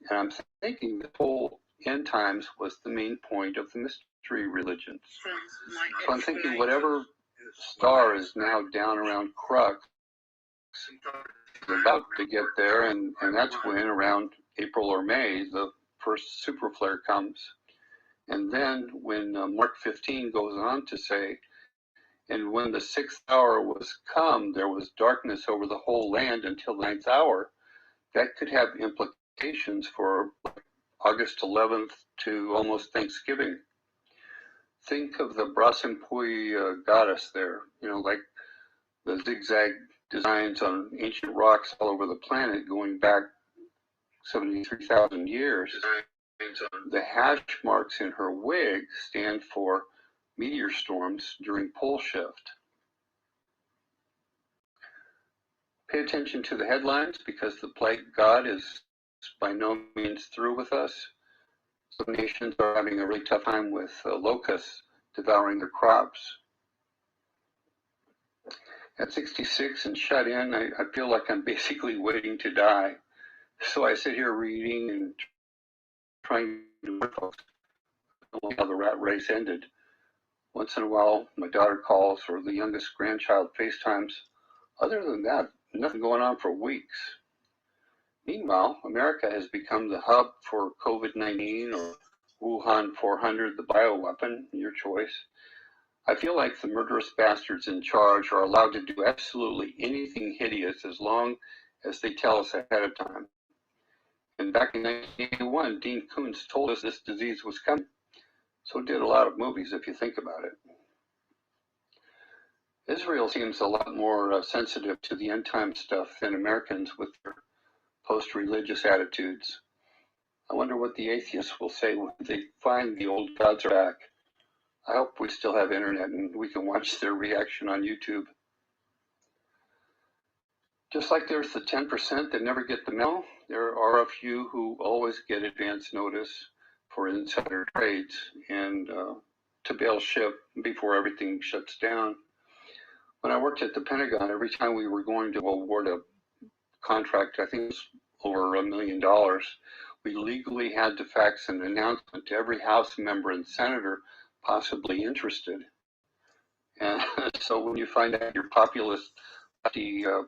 And I'm thinking the whole end times was the main point of the mystery religions. So I'm thinking whatever star is now down around Crux is about to get there, and that's when around April or May the first super flare comes. And then when Mark 15 goes on to say, and when the 6th hour was come, there was darkness over the whole land until the 9th hour, that could have implications for August 11th to almost Thanksgiving. Think of the Brasimpui goddess there, like the zigzag designs on ancient rocks all over the planet going back 73,000 years. The hash marks in her wig stand for meteor storms during pole shift. Pay attention to the headlines because the plague god is by no means through with us. Some nations are having a really tough time with locusts devouring their crops. At 66 and shut in, I feel like I'm basically waiting to die. So I sit here reading and trying to work out how the rat race ended. Once in a while, my daughter calls or the youngest grandchild FaceTimes. Other than that, nothing going on for weeks. Meanwhile, America has become the hub for COVID-19 or Wuhan 400, the bioweapon, your choice. I feel like the murderous bastards in charge are allowed to do absolutely anything hideous as long as they tell us ahead of time. And back in 1981, Dean Koontz told us this disease was coming. So did a lot of movies, if you think about it. Israel seems a lot more sensitive to the end time stuff than Americans with their post-religious attitudes. I wonder what the atheists will say when they find the old gods are back. I hope we still have internet and we can watch their reaction on YouTube. Just like there's the 10% that never get the memo, there are a few who always get advance notice for insider trades and to bail ship before everything shuts down. When I worked at the Pentagon, every time we were going to award a contract, I think it was over $1 million, we legally had to fax an announcement to every House member and senator possibly interested. And so when you find out your populist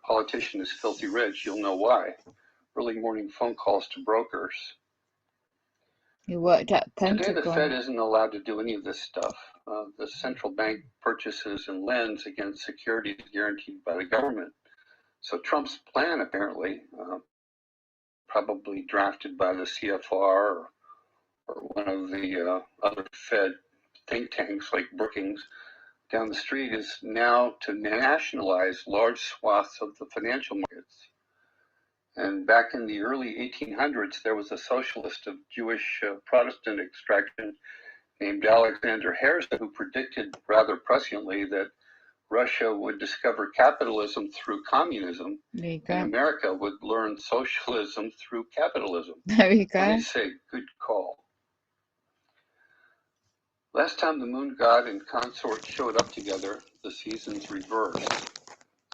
politician is filthy rich, you'll know why. Early morning phone calls to brokers. You worked at Pentagon. Today the Fed isn't allowed to do any of this stuff. the central bank purchases and lends against securities guaranteed by the government. So Trump's plan, apparently, probably drafted by the CFR or one of the other Fed think tanks like Brookings down the street, is now to nationalize large swaths of the financial markets. And back in the early 1800s, there was a socialist of Jewish Protestant extraction named Alexander Herzen who predicted rather presciently that Russia would discover capitalism through communism, There you and go. America would learn socialism through capitalism. There you What do go. you say? Good call. Last time the moon god and consort showed up together, the seasons reversed.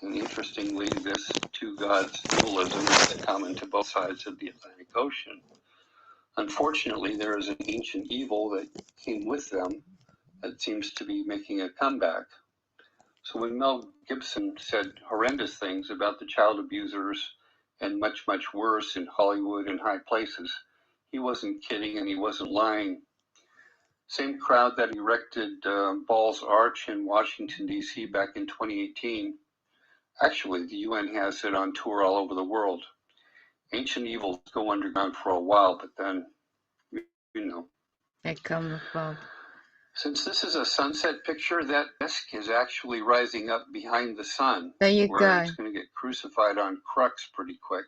And interestingly, this two gods dualism is common to both sides of the Atlantic Ocean. Unfortunately, there is an ancient evil that came with them that seems to be making a comeback. So when Mel Gibson said horrendous things about the child abusers and much, much worse in Hollywood and high places, he wasn't kidding and he wasn't lying. Same crowd that erected Ball's Arch in Washington, D.C. back in 2018. Actually, the UN has it on tour all over the world. Ancient evils go underground for a while, but then, you know. They come above. Since this is a sunset picture, that disk is actually rising up behind the sun. There you where go. It's going to get crucified on crux pretty quick.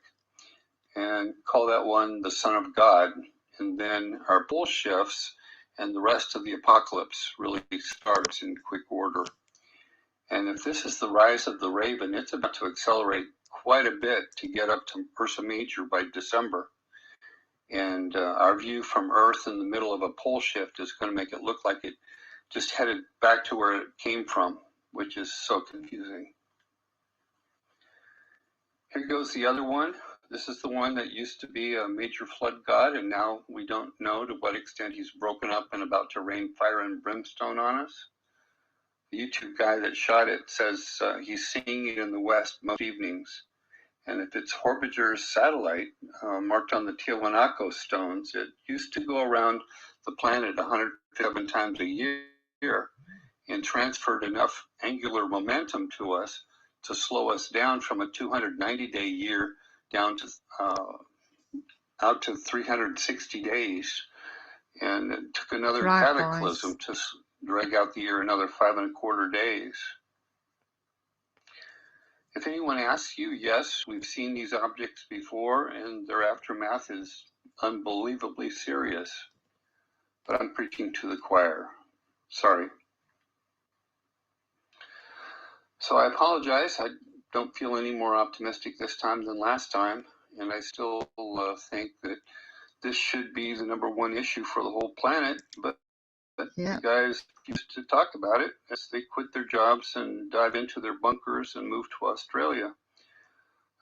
And call that one the Son of God. And then our pole shifts and the rest of the apocalypse really starts in quick order. And if this is the rise of the Raven, it's about to accelerate quite a bit to get up to Ursa Major by December. And our view from Earth in the middle of a pole shift is going to make it look like it just headed back to where it came from, which is so confusing. Here goes the other one. This is the one that used to be a major flood god, and now we don't know to what extent he's broken up and about to rain fire and brimstone on us. The YouTube guy that shot it says he's seeing it in the west most evenings. And if it's Horbiger's satellite marked on the Tiwanaku stones, it used to go around the planet 107 times a year and transferred enough angular momentum to us to slow us down from a 290-day year down to out to 360 days. And it took another cataclysm to drag out the year another 5.25 days. If anyone asks you, yes, we've seen these objects before, and their aftermath is unbelievably serious. But I'm preaching to the choir. Sorry. So I apologize. I don't feel any more optimistic this time than last time, and I still think that this should be the #1 issue for the whole planet, but the guys used to talk about it as they quit their jobs and dive into their bunkers and move to Australia.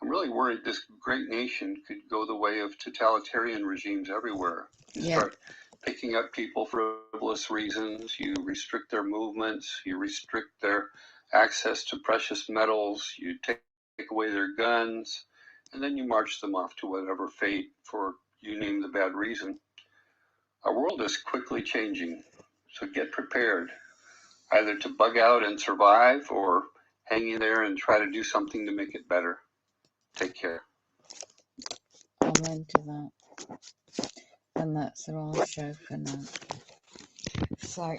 I'm really worried this great nation could go the way of totalitarian regimes everywhere. You start picking up people for frivolous reasons, you restrict their movements, you restrict their access to precious metals, you take away their guns, and then you march them off to whatever fate for you name the bad reason. Our world is quickly changing, so get prepared, either to bug out and survive or hang in there and try to do something to make it better. Take care. I'm into that. And that's the last show for now. So,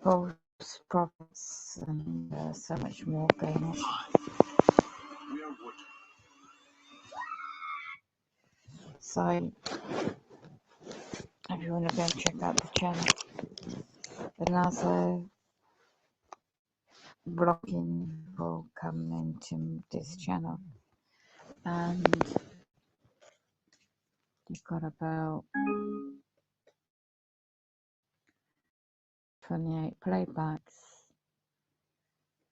false prophets and so much more going on. So, if you want to go and check out the channel, another blogging will come into this channel, and you've got about 28 playbacks,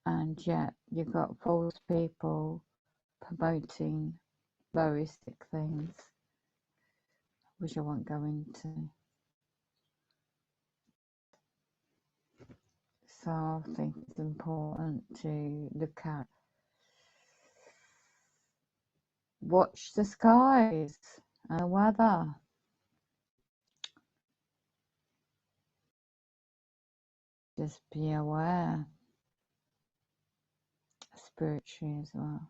and yet you've got false people promoting various things, which I won't go into. So I think it's important to look at, watch the skies and the weather. just be aware spiritually as well.